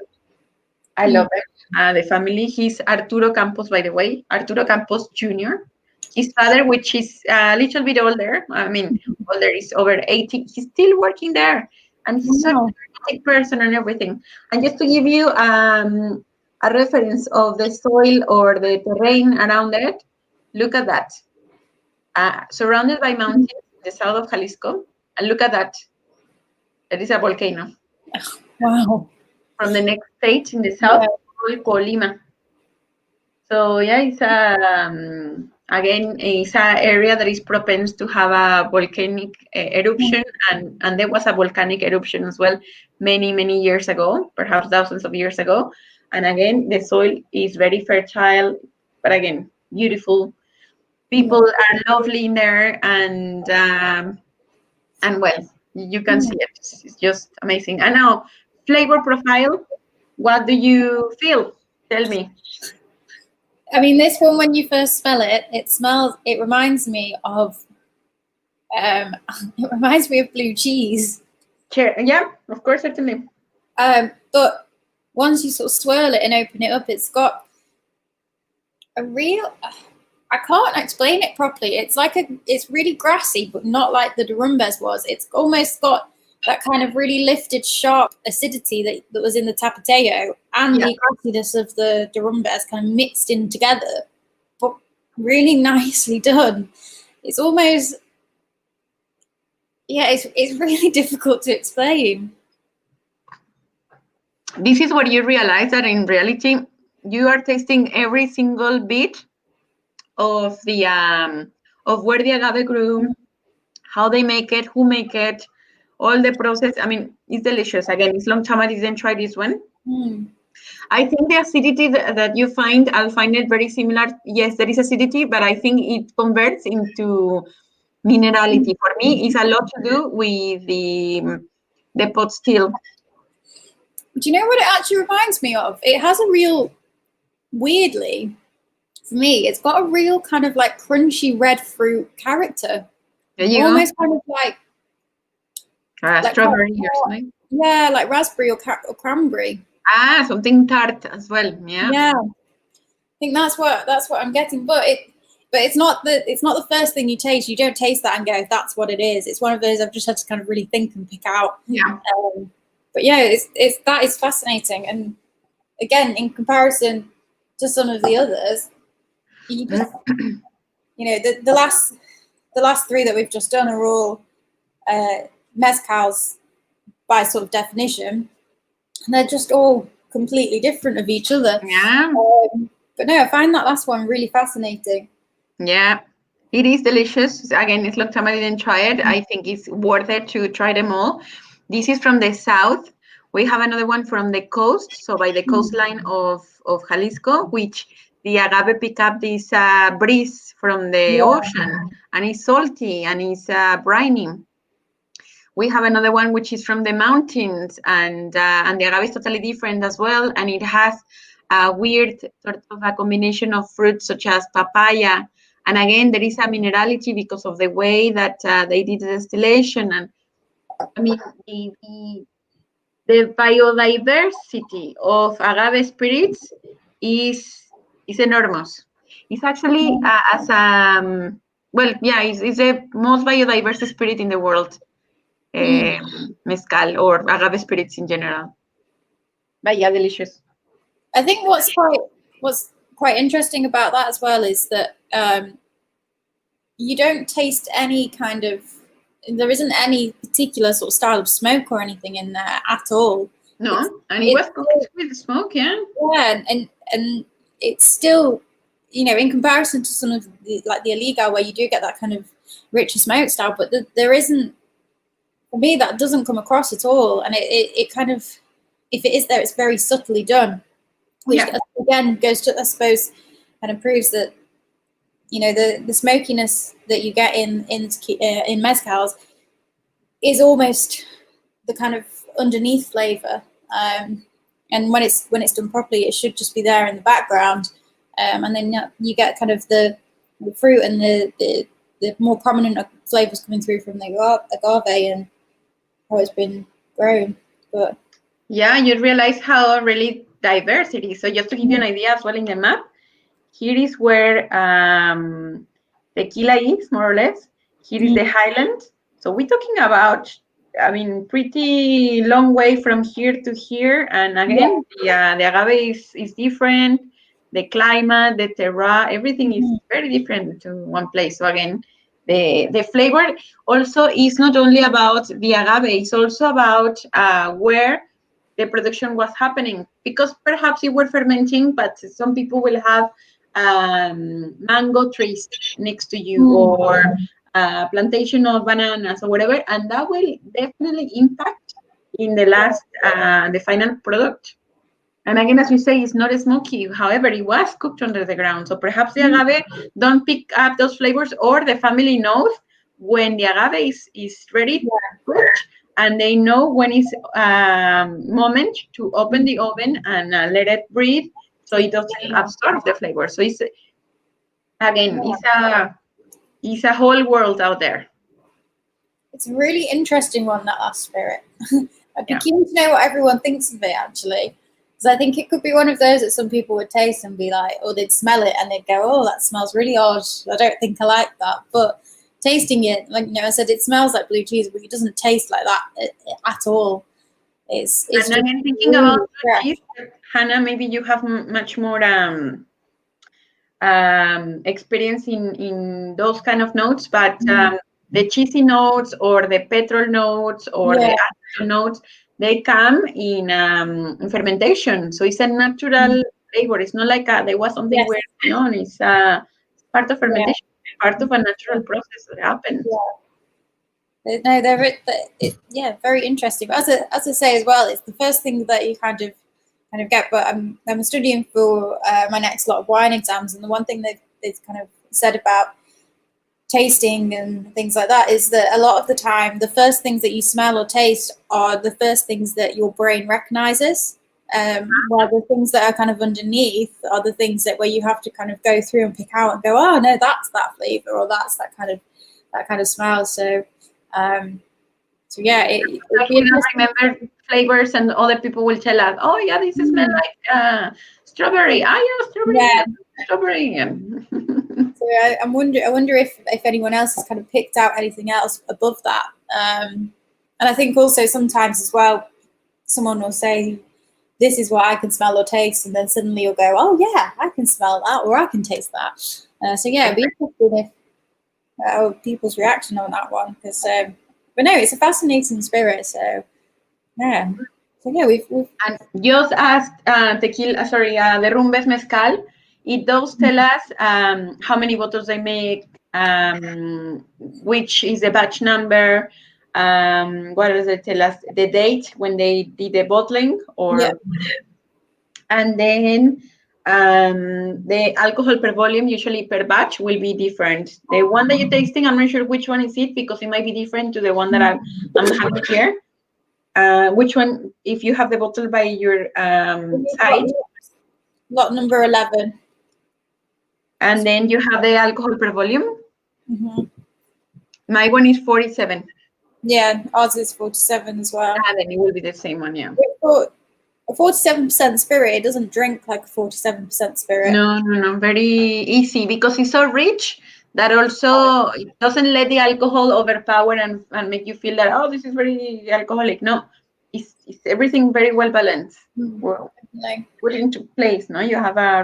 I love them. The family. He's Arturo Campos, by the way. Arturo Campos Jr. His father, which is a little bit older. I mean, older is over 80. He's still working there. And he's such a great person and everything. And just to give you a reference of the soil or the terrain around it, look at that. Surrounded by mountains in the south of Jalisco. And look at that. There is a volcano. Wow. From the next state in the south, called Colima. So yeah, it's again, it's an area that is propense to have a volcanic eruption, and there was a volcanic eruption as well many, many years ago, perhaps thousands of years ago. And again, the soil is very fertile, but again, beautiful. People are lovely in there, and well, you can see it. It's just amazing. And now, flavor profile, what do you feel? Tell me. I mean, this one, when you first smell it, it reminds me of, it reminds me of blue cheese. Sure. Yeah, of course, certainly. But once you sort of swirl it and open it up, it's got a real, I can't explain it properly. It's like it's really grassy, but not like the Derumbes was. It's almost got that kind of really lifted, sharp acidity that was in the Tapateo and the grassiness of the Derumbes kind of mixed in together, but really nicely done. It's almost, yeah, it's really difficult to explain. This is where you realize that in reality, you are tasting every single bit of the of where the agave grew, how they make it, who make it, all the process. I mean, it's delicious. Again, it's long time I didn't try this one. I think the acidity that you find, I'll find it very similar. Yes, there is acidity, but I think it converts into minerality. For me, it's a lot to do with the pot still. Do you know what it actually reminds me of? It has a real, weirdly, for me, it's got a real kind of like crunchy red fruit character. Almost kind of like strawberry or something. Yeah, like raspberry or cranberry. Something tart as well. Yeah. Yeah, I think that's what I'm getting. But it's not the first thing you taste. You don't taste that and go, that's what it is. It's one of those I've just had to kind of really think and pick out. Yeah. But yeah, that is fascinating. And again, in comparison to some of the others, you just, the last three that we've just done are all mezcals by sort of definition, and they're just all completely different of each other. Yeah. But no, I find that last one really fascinating. Yeah, it is delicious. Again, it's long time I didn't try it. I think it's worth it to try them all. This is from the south. We have another one from the coast, so by the coastline of Jalisco, which the agave pick up this breeze from the ocean, and it's salty and it's briny. We have another one which is from the mountains, and the agave is totally different as well, and it has a weird sort of a combination of fruits such as papaya, and again there is a minerality because of the way that they did the distillation. And I mean the biodiversity of agave spirits is enormous. It's actually it's the most biodiverse spirit in the world. Mezcal or agave spirits in general. But yeah, delicious. I think what's quite interesting about that as well is that you don't taste any kind of, there isn't any particular sort of style of smoke or anything in there at all. No, and it was cooked with smoke, yeah. Yeah, and it's still, in comparison to some of the Aliga, where you do get that kind of richer smoke style, but there isn't, for me, that doesn't come across at all. And it kind of, if it is there, it's very subtly done, which again goes to, I suppose, kind of proves that, the smokiness that you get in mezcals is almost the kind of underneath flavor. And when it's done properly, it should just be there in the background. And then you get kind of the fruit and the more prominent flavors coming through from the agave and how it's been grown. But yeah, you realize how really diverse it is. So just to give you an idea as well in the map, here is where Tequila is, more or less. Here is the highland. So we're talking about, I mean, pretty long way from here to here. And again, the agave is different. The climate, the terroir, everything is very different to one place. So again, the flavor also is not only about the agave, it's also about where the production was happening. Because perhaps you were fermenting, but some people will have mango trees next to you or plantation of bananas or whatever, and that will definitely impact in the final product. And again, as you say, it's not smoky. However, it was cooked under the ground. So perhaps the agave don't pick up those flavors, or the family knows when the agave is ready to cook, and they know when it's moment to open the oven and let it breathe so it doesn't absorb the flavor. So it's again, it's a whole world out there. It's a really interesting one, that spirit. I'd be keen to know what everyone thinks of it, actually, because I think it could be one of those that some people would taste and be like, or they'd smell it and they'd go, oh, that smells really odd. I don't think I like that. But tasting it, like, you know, I said, it smells like blue cheese, but it doesn't taste like that at all. It's and I'm thinking really about blue cheese, Hannah, maybe you have much more experience in those kind of notes, but the cheesy notes or the petrol notes or the alcohol notes, they come in fermentation. So it's a natural flavor. It's not like there was something weird on. It's part of fermentation, part of a natural process that happens. No, they're very interesting. But as I say as well, it's the first thing that you kind of get. But I'm studying for my next lot of wine exams, and the one thing they've kind of said about tasting and things like that is that a lot of the time, the first things that you smell or taste are the first things that your brain recognizes. While the things that are kind of underneath are the things that where you have to kind of go through and pick out and go, oh no, that's that flavor, or that's that kind of smell. So yeah, we remember flavors, and other people will tell us, oh yeah, this smells like strawberry. Strawberry. So I wonder if anyone else has kind of picked out anything else above that. And I think also sometimes as well, someone will say, this is what I can smell or taste, and then suddenly you'll go, oh yeah, I can smell that, or I can taste that. So yeah, it'd be interesting if people's reaction on that one, because but no, it's a fascinating spirit. So yeah, we've and just asked tequila, the Rumbes mezcal. It does tell us how many bottles they make, which is the batch number. What does it tell us? The date when they did the bottling, and then the alcohol per volume, usually per batch, will be different. The one that you're tasting, I'm not sure which one is it, because it might be different to the one that I'm having here. Which one, if you have the bottle by your side? Lot number 11. And then you have the alcohol per volume. My one is 47. Yeah, ours is 47 as well. And then it will be the same one, yeah. A 47% spirit, it doesn't drink like a 47% spirit. No, very easy, because it's so rich that also it doesn't let the alcohol overpower and make you feel that, oh, this is very alcoholic. No, it's everything very well balanced. Well, put into place, no? You have a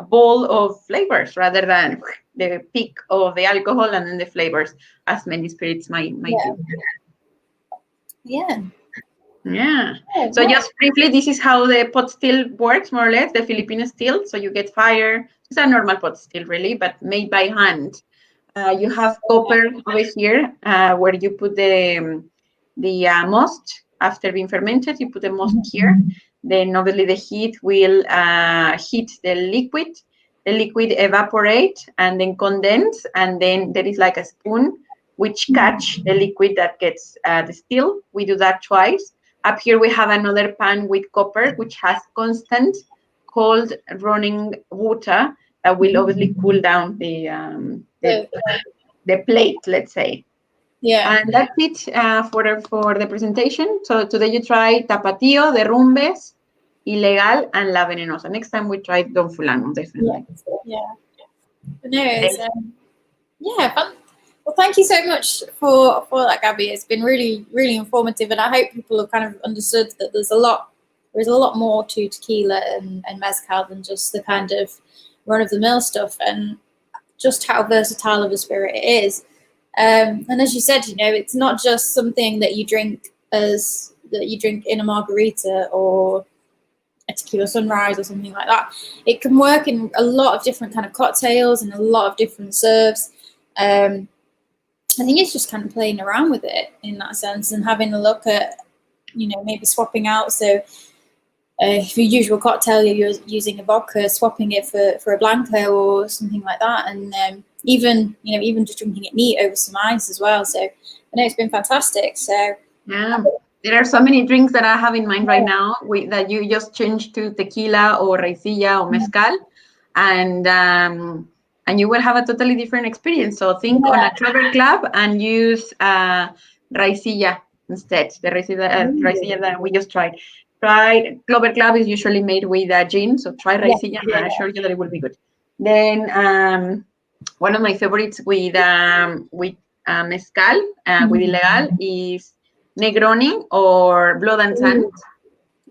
bowl of flavors rather than the peak of the alcohol and then the flavors, as many spirits might do. Yeah. So just briefly, this is how the pot still works, more or less, the Filipino still. So you get fire. It's a normal pot still, really, but made by hand. You have copper over here, where you put the must after being fermented. You put the must here. Then obviously the heat will heat the liquid. The liquid evaporate and then condense, and then there is like a spoon which catch the liquid that gets the still. We do that twice. Up here we have another pan with copper, which has constant cold running water that will obviously cool down the plate, let's say. Yeah. And that's it for the presentation. So today you try Tapatio, the Rumbes, Ilegal, and La Venenosa. Next time we try Don Fulano, definitely. Yeah. But no, it's, fun. Well, thank you so much for that, Gabby. It's been really, really informative, and I hope people have kind of understood that there's a lot more to tequila and mezcal than just the kind of run-of-the-mill stuff, and just how versatile of a spirit it is. And as you said, it's not just something that you drink in a margarita or a tequila sunrise or something like that. It can work in a lot of different kind of cocktails and a lot of different serves. I think it's just kind of playing around with it in that sense and having a look at, maybe swapping out. So if your usual cocktail, you're using a vodka, swapping it for a Blanco or something like that. And even just drinking it neat over some ice as well. So I know it's been fantastic. So yeah. There are so many drinks that I have in mind right now that you just change to tequila or raicilla or mezcal, and you will have a totally different experience. So think on a Clover Club and use raicilla instead. The raicilla that we just tried. Try Clover Club is usually made with gin, so try raicilla. I assure you that it will be good. Then one of my favorites with mezcal with ilegal is Negroni or Blood and Sand.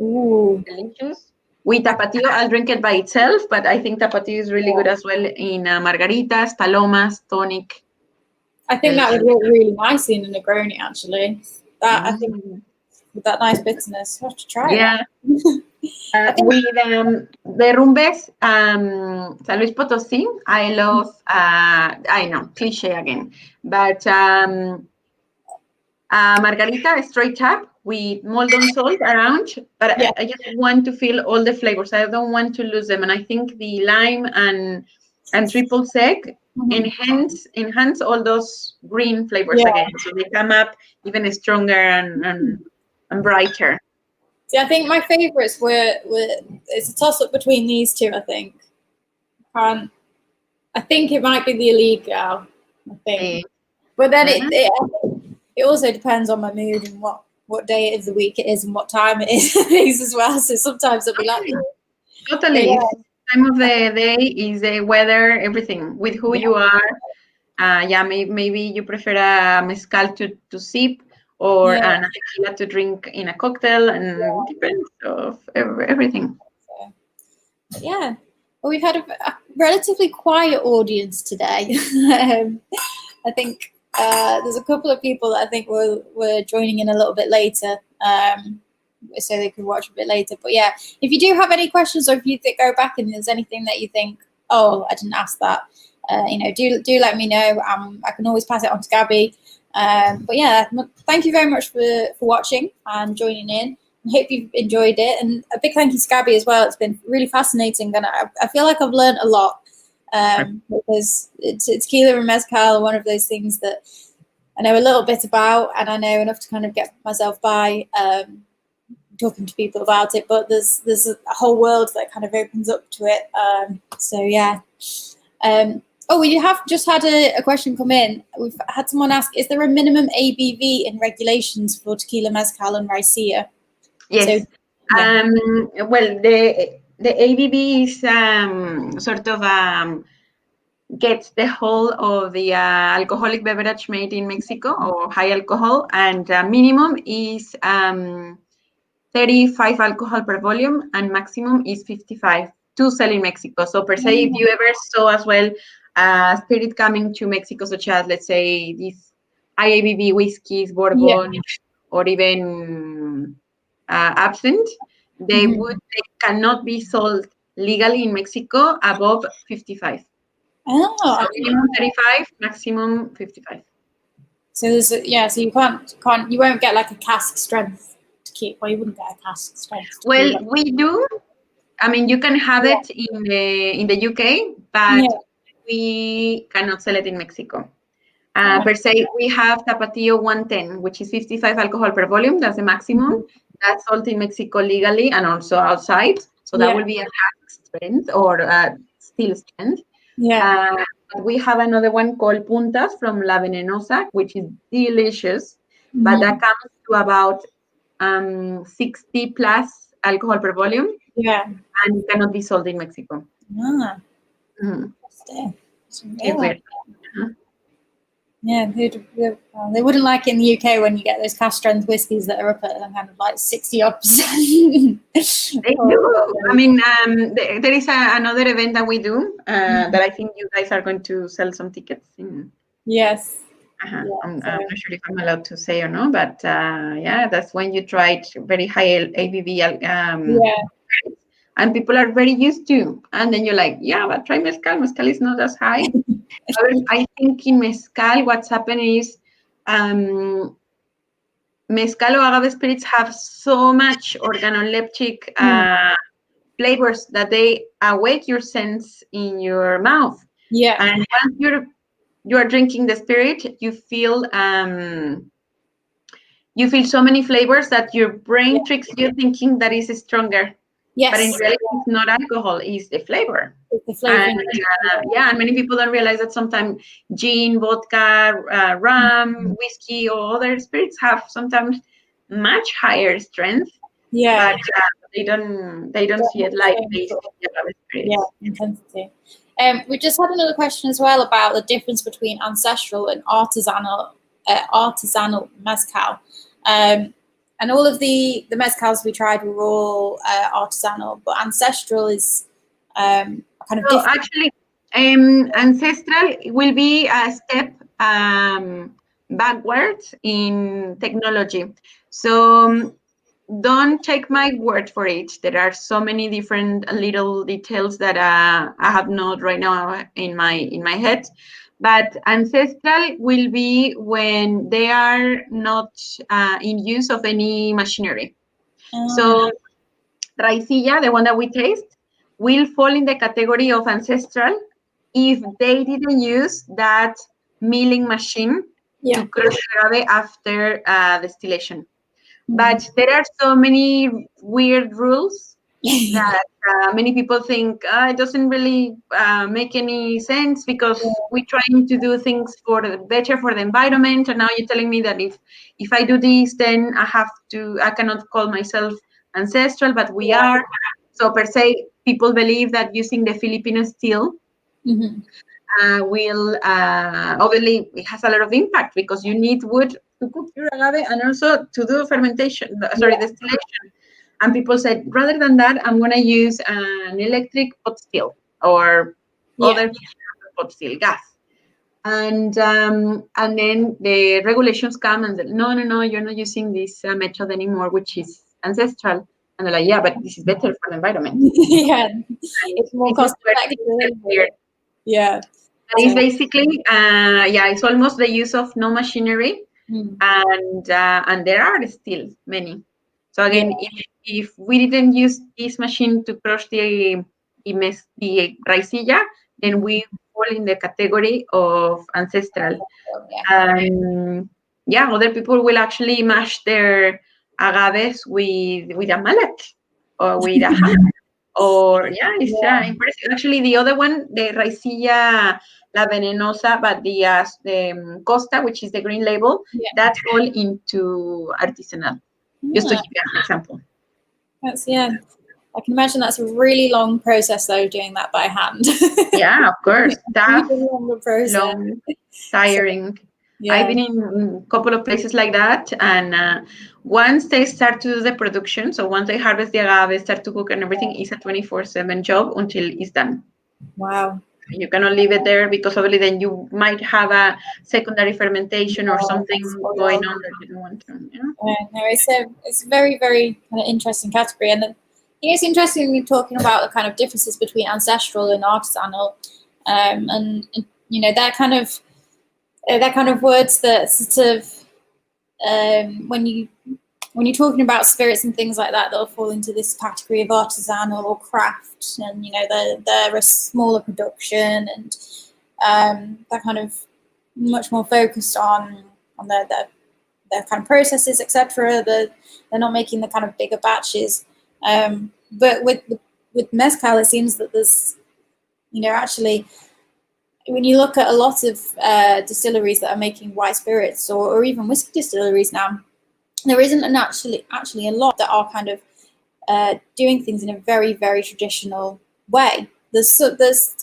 Ooh. Delicious. With Tapatio, I'll drink it by itself, but I think Tapatio is really good as well in margaritas, palomas, tonic. I think that would work really nicely in a Negroni, actually. That I think with that nice bitterness, I have to try that. With the rumbes, San Luis Potosí, I love, I know, cliche again, but margarita straight up with molten salt around, but I just want to feel all the flavors. I don't want to lose them, and I think the lime and triple sec enhance all those green flavors again, so they come up even stronger and brighter. See, I think my favorites were it's a toss up between these two. I think it might be the illegal. I think, but then it also depends on my mood and what day of the week it is and what time it is as well. So sometimes it'll be like totally. Time of the day is the weather, everything with who you are. Maybe you prefer a mezcal to sip or an tequila to drink in a cocktail, and it depends of everything. Well, we've had a relatively quiet audience today. I think there's a couple of people that I think were joining in a little bit later, so they could watch a bit later. But yeah, if you do have any questions, or if you go back and there's anything that you think, oh, I didn't ask that, do let me know. I can always pass it on to Gabby. But yeah, thank you very much for watching and joining in. I hope you've enjoyed it, and a big thank you to Gabby as well. It's been really fascinating, and I feel like I've learned a lot because it's tequila and mezcal, one of those things that I know a little bit about, and I know enough to kind of get myself by talking to people about it. But there's a whole world that kind of opens up to it. So yeah. We have just had a question come in. We've had someone ask, is there a minimum ABV in regulations for tequila, mezcal, and raicilla? Yes. So, well, the ABV is sort of gets the whole of the alcoholic beverage made in Mexico or high alcohol, and minimum is 35 alcohol per volume, and maximum is 55 to sell in Mexico. So per se, if you ever saw as well spirit coming to Mexico, such as, let's say, these high ABV whiskeys, bourbon, or even absinthe, they cannot be sold legally in Mexico above 55. So minimum 35, maximum 55. So there's so you you won't get like a cask strength to keep. Well, you wouldn't get a cask strength. Well, we do. I mean, you can have it in the UK, but we cannot sell it in Mexico. Per se, we have Tapatio 110, which is 55 alcohol per volume. That's the maximum. That's sold in Mexico legally and also outside. So that will be a cask strength or still strength. We have another one called Puntas from La Venenosa, which is delicious, but that comes to about 60 plus alcohol per volume. And it cannot be sold in Mexico. They wouldn't like it in the UK when you get those cask strength whiskies that are up at kind of like 60%. They do. I mean, there is another event that we do that I think you guys are going to sell some tickets in. Yes. I'm not sure if I'm allowed to say or no, but that's when you tried very high ABV. And people are very used to, and then you're like, but try mezcal. Mezcal is not as high. I think in mezcal, what's happening is mezcal or agave spirits have so much organoleptic flavors that they awake your sense in your mouth. And once you are drinking the spirit, you feel you feel so many flavors that your brain tricks you thinking that is stronger. Yes. But in reality, it's not alcohol, it's the flavor. It's the flavor. And and many people don't realize that sometimes gin, vodka, rum, whiskey, or other spirits have sometimes much higher strength. Yeah. But they don't see it like they see agave spirits. Yeah, intensity. We just had another question as well about the difference between ancestral and artisanal mezcal. And all of the mezcals we tried were all artisanal, but ancestral is kind of so different. actually, ancestral will be a step backwards in technology. So don't take my word for it. There are so many different little details that I have not right now in my head. But ancestral will be when they are not in use of any machinery. So raicilla, the one that we taste, will fall in the category of ancestral if they didn't use that milling machine to crush agave after distillation. But there are so many weird rules that many people think it doesn't really make any sense because we're trying to do things for the better for the environment. And now you're telling me that if I do this, then I cannot call myself ancestral, but we are. So per se, people believe that using the Filipino still will obviously it has a lot of impact because you need wood to cook your agave and also to do fermentation, distillation. And people said, rather than that, I'm going to use an electric pot still or other pot still, gas. And then the regulations come and say, no, you're not using this method anymore, which is ancestral. And they're like, yeah, but this is better for the environment. It's more cost effective. Yeah. It's basically, it's almost the use of no machinery, and there are still many. So again, if we didn't use this machine to crush the raicilla, then we fall in the category of ancestral. Other people will actually mash their agaves with a mallet or with a hammer. Or it's impressive. Actually, the other one, the raicilla la venenosa, but the Costa, which is the green label, that's all into artisanal. Just to give you an example. That's I can imagine that's a really long process though, doing that by hand. Yeah, of course. Tough, longer process. long, tiring. I've been in a couple of places like that, and once they start to do the production, so once they harvest the agave, start to cook and everything, it's a 24/7 job until it's done. Wow. You cannot leave it there because obviously then you might have a secondary fermentation or something going on that you don't want to. No, it's a very, very kind of interesting category, and it's interesting talking about the kind of differences between ancestral and artisanal, and that kind of words that sort of when you're talking about spirits and things like that, they'll fall into this category of artisanal or craft, and they're a smaller production, and they're kind of much more focused on their kind of processes, etc. They're not making the kind of bigger batches. But with mezcal, it seems that there's, actually, when you look at a lot of distilleries that are making white spirits or even whiskey distilleries now, there isn't actually a lot that are kind of doing things in a very, very traditional way. There's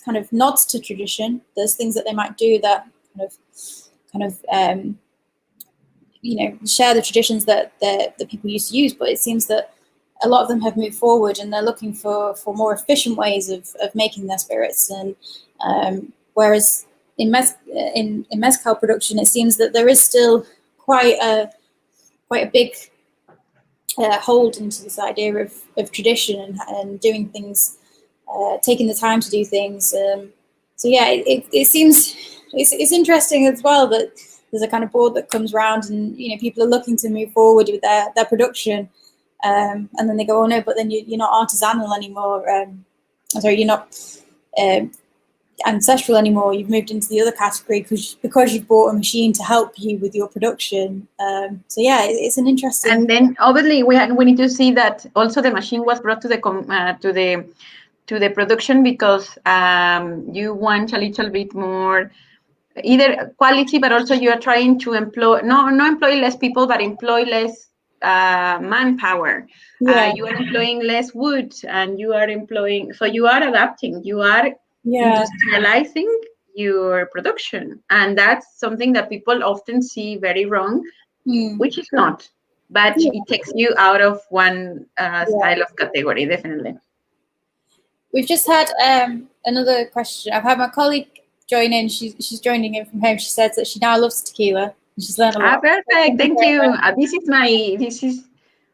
kind of nods to tradition. There's things that they might do that kind of share the traditions that people used to use, but it seems that a lot of them have moved forward and they're looking for more efficient ways of making their spirits. And whereas in mezcal production, it seems that there is still quite a big hold into this idea of tradition and doing things, taking the time to do things. It seems it's interesting as well that there's a kind of board that comes around and people are looking to move forward with their production, and then they go, oh no, but then you're not artisanal anymore. Sorry, you're not. ancestral anymore. You've moved into the other category because you've bought a machine to help you with your production. So yeah, it's an interesting. And then obviously we need to see that also the machine was brought to the production because you want a little bit more either quality, but also you are trying to employ not employ less people, but employ less manpower. Yeah. You are employing less wood, and you are employing. So you are adapting. You are industrializing your production, and that's something that people often see very wrong, which is not. But it takes you out of one style of category, definitely. We've just had another question. I've had my colleague join in. She's joining in from home. She says that she now loves tequila. She's learned a lot. Perfect. Thank you. This is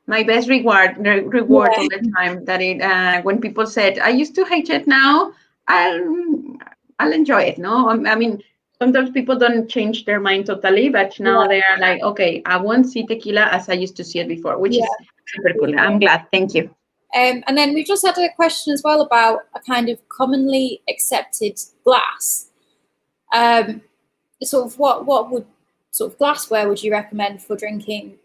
my best reward all the time. That when people said I used to hate it, now I'll enjoy it. No, I mean sometimes people don't change their mind totally, but now they are like, okay, I won't see tequila as I used to see it before, which is super cool. I'm glad. Thank you. And then we've just had a question as well about a kind of commonly accepted glass. Sort of what would sort of glassware would you recommend for drinking?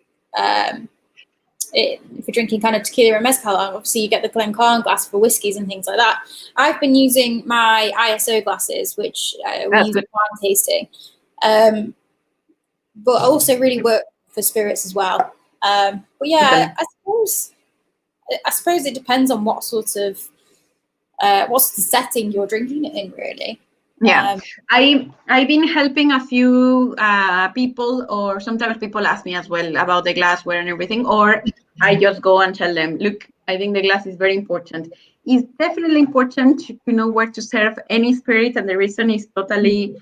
If you're drinking kind of tequila and mezcal, obviously you get the Glencairn glass for whiskies and things like that. I've been using my ISO glasses, which we use for wine tasting, but also really work for spirits as well. But yeah, I suppose it depends on what sort of what's the setting you're drinking it in, really. Yeah, I've been helping a few people, or sometimes people ask me as well about the glassware and everything, or I just go and tell them, look, I think the glass is very important. It's definitely important to know where to serve any spirit, and the reason is totally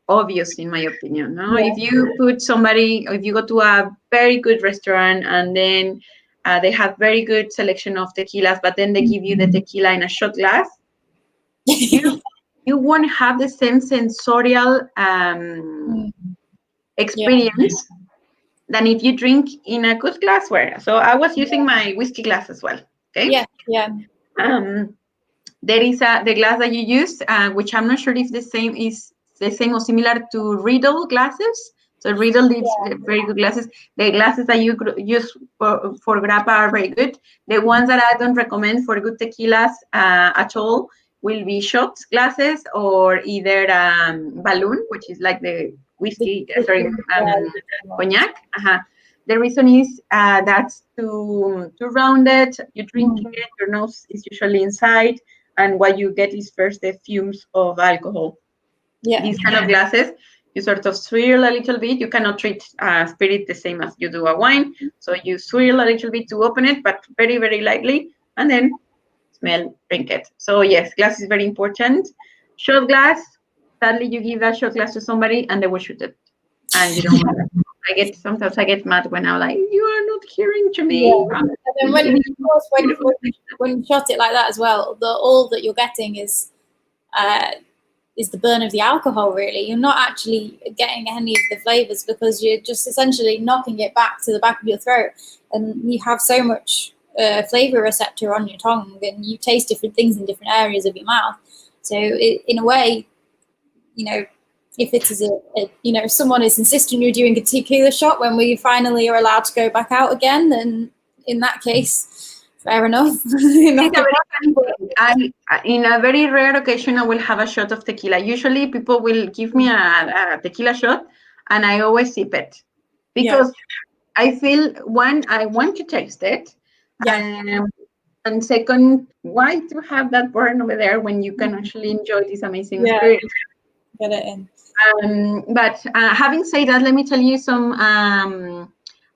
obvious in my opinion. No, if you if you go to a very good restaurant and then they have very good selection of tequilas, but then they give you the tequila in a shot glass. You won't have the same sensorial experience than if you drink in a good glassware. So I was using my whiskey glass as well. Okay. There is the glass that you use, which I'm not sure if is the same or similar to Riedel glasses. So Riedel is very good glasses. The glasses that you use for grappa are very good. The ones that I don't recommend for good tequilas at all will be shot glasses or either balloon, which is like the whiskey, cognac. The reason is that's too rounded. You're drinking it, your nose is usually inside, and what you get is first the fumes of alcohol. These kind of glasses, you sort of swirl a little bit. You cannot treat spirit the same as you do a wine. So you swirl a little bit to open it, but very, very lightly, and then smell, drink it. So yes, glass is very important. Shot glass, sadly you give that shot glass to somebody and they will shoot it. And you don't want that. Sometimes I get mad when I'm like, you are not hearing to me. And then when you shot it like that as well, all that you're getting is the burn of the alcohol, really. You're not actually getting any of the flavors because you're just essentially knocking it back to the back of your throat, and you have so much flavor receptor on your tongue, and you taste different things in different areas of your mouth. So in a way, if it is if someone is insisting you're doing a tequila shot when we finally are allowed to go back out again, then in that case, fair enough. In a very rare occasion, I will have a shot of tequila. Usually people will give me a tequila shot and I always sip it because I feel, one, I want to taste it. And second, why to have that burn over there when you can actually enjoy this amazing spirit? Get it in. But having said that, let me tell you some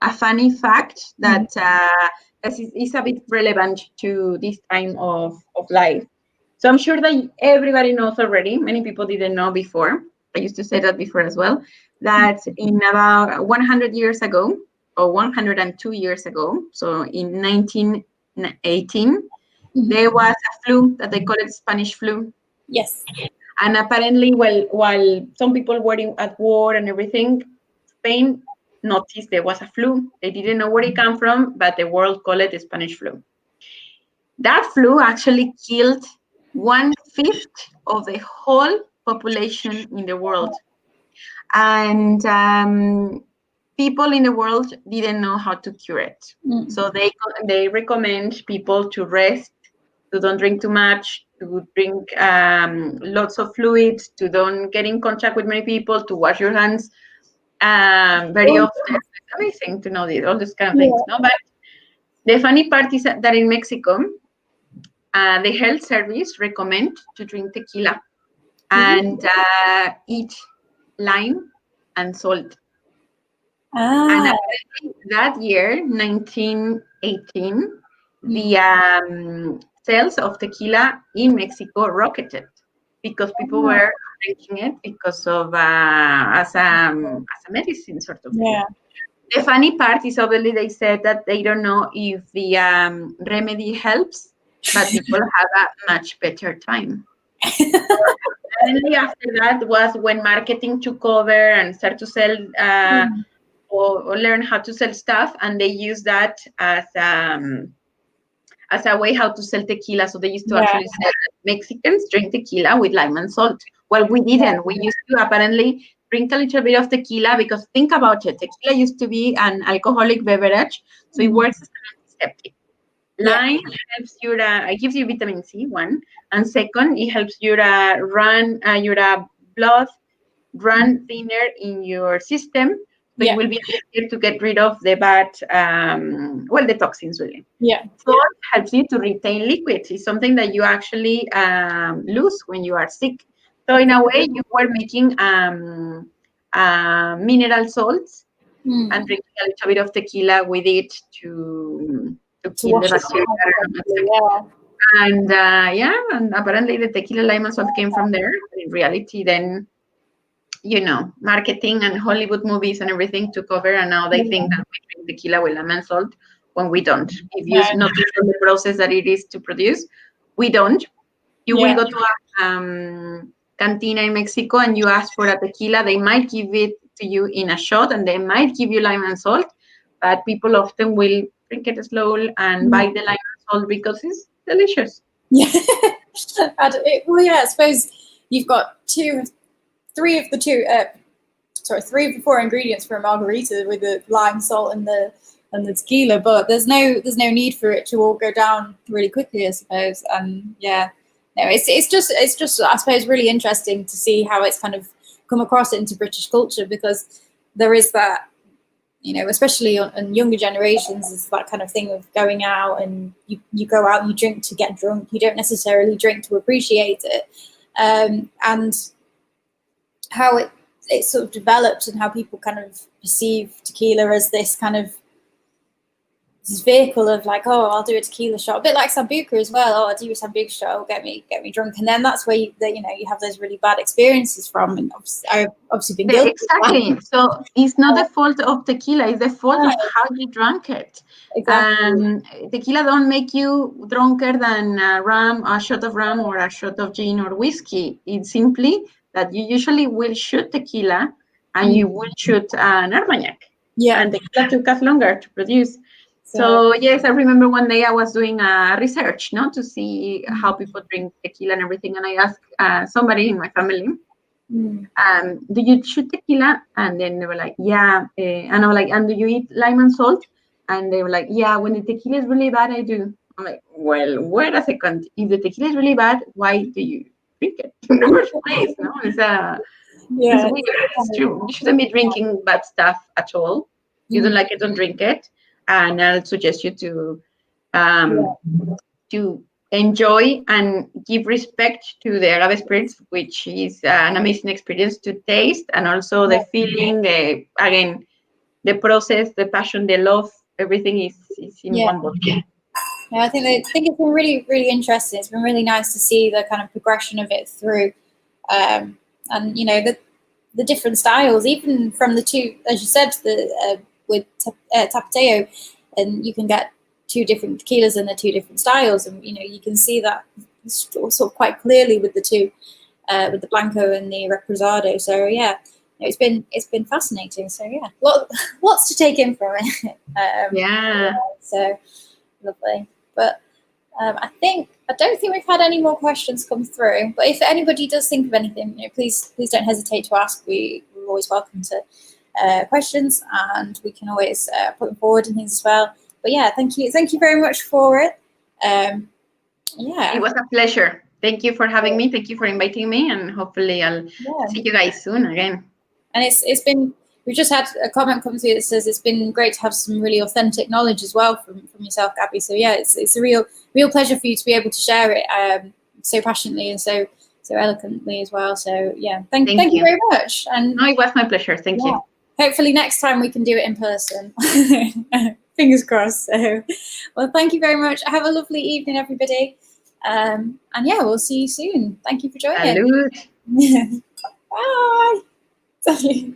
a funny fact that is a bit relevant to this time of life. So I'm sure that everybody knows already. Many people didn't know before. I used to say that before as well, that in about 100 years ago, or 102 years ago, so in 1918, there was a flu that they call it Spanish flu. Yes. And apparently, while some people were at war and everything, Spain noticed there was a flu. They didn't know where it came from, but the world called it the Spanish flu. That flu actually killed 1/5 of the whole population in the world. And people in the world didn't know how to cure it. So they recommend people to rest, to don't drink too much, to drink lots of fluids, to don't get in contact with many people, to wash your hands very often. It's amazing to know all these kind of things. No? But the funny part is that in Mexico, the health service recommend to drink tequila and eat lime and salt. And that year, 1918, the sales of tequila in Mexico rocketed because people were drinking it because of as a medicine sort of thing. The funny part is obviously they said that they don't know if the remedy helps, but people have a much better time. Only after that was when marketing took over and started to sell or learn how to sell stuff, and they use that as a way how to sell tequila. So they used to actually sell Mexicans drink tequila with lime and salt. Well, we didn't. We used to apparently drink a little bit of tequila because think about it. Tequila used to be an alcoholic beverage, so it works as an antiseptic. Lime helps you it gives you vitamin C, one, and second, it helps you run your blood run thinner in your system, so it will be easier to get rid of the bad, the toxins really. So it helps you to retain liquids. It's something that you actually lose when you are sick. So in a way, you were making mineral salts and drinking a little bit of tequila with it to kill the bacteria. And and apparently the tequila lime and salt came from there. But in reality, then marketing and Hollywood movies and everything took over, and now they think that we drink tequila with lime and salt when we don't. If you notice the process that it is to produce, we don't. You will go to a cantina in Mexico and you ask for a tequila, they might give it to you in a shot and they might give you lime and salt, but people often will drink it slowly and buy the lime and salt because it's delicious. I suppose you've got three of the four ingredients for a margarita with the lime, salt, and the tequila, but there's no need for it to all go down really quickly, I suppose. It's just I suppose really interesting to see how it's kind of come across into British culture, because there is that, especially on younger generations, is that kind of thing of going out and you go out and you drink to get drunk. You don't necessarily drink to appreciate it, and how it sort of developed and how people kind of perceive tequila as this kind of this vehicle of like, oh, I'll do a tequila shot, a bit like Sambuca as well. Oh, I'll do a Sambuca shot, it'll get me drunk, and then that's where you have those really bad experiences from. And I've obviously been guilty. Exactly. So it's not the fault of tequila; it's the fault of how you drank it. Exactly. Tequila don't make you drunker than a shot of rum, or a shot of gin or whiskey. It's simply that you usually will shoot tequila and you will shoot an Armagnac. And tequila took us longer to produce. So yes, I remember one day I was doing a research, to see how people drink tequila and everything, and I asked somebody in my family, do you shoot tequila? And then they were like, yeah. And I was like, and do you eat lime and salt? And they were like, yeah, when the tequila is really bad, I do. I'm like, well, wait a second. If the tequila is really bad, why do you drink it in the first place? No, it's weird. It's true. You shouldn't be drinking bad stuff at all. You don't like it, don't drink it. And I'll suggest you to enjoy and give respect to the agave spirits, which is an amazing experience to taste, and also the feeling, the process, the passion, the love, everything is in one bottle. Yeah, I think it's been really, really interesting. It's been really nice to see the kind of progression of it through, and the different styles, even from the two, as you said, with Tapateo, and you can get two different tequilas and the two different styles, and you can see that sort of quite clearly with the two, with the Blanco and the Reposado. So it's been fascinating. So lots to take in from it. So lovely. But I don't think we've had any more questions come through, but if anybody does think of anything, please don't hesitate to ask. We're always welcome to questions, and we can always put them forward and things as well. But yeah, thank you very much for it. Yeah, it was a pleasure. Thank you for having me. Thank you for inviting me, and hopefully I'll see you guys soon again. And it's been, we've just had a comment come through that says it's been great to have some really authentic knowledge as well from yourself, Gabby. So yeah, it's a real pleasure for you to be able to share it so passionately and so eloquently as well. So yeah, thank you very much. And no, it was my pleasure. Thank you. Hopefully next time we can do it in person. Fingers crossed. So, well, thank you very much. Have a lovely evening, everybody. And yeah, we'll see you soon. Thank you for joining. Salud. Bye.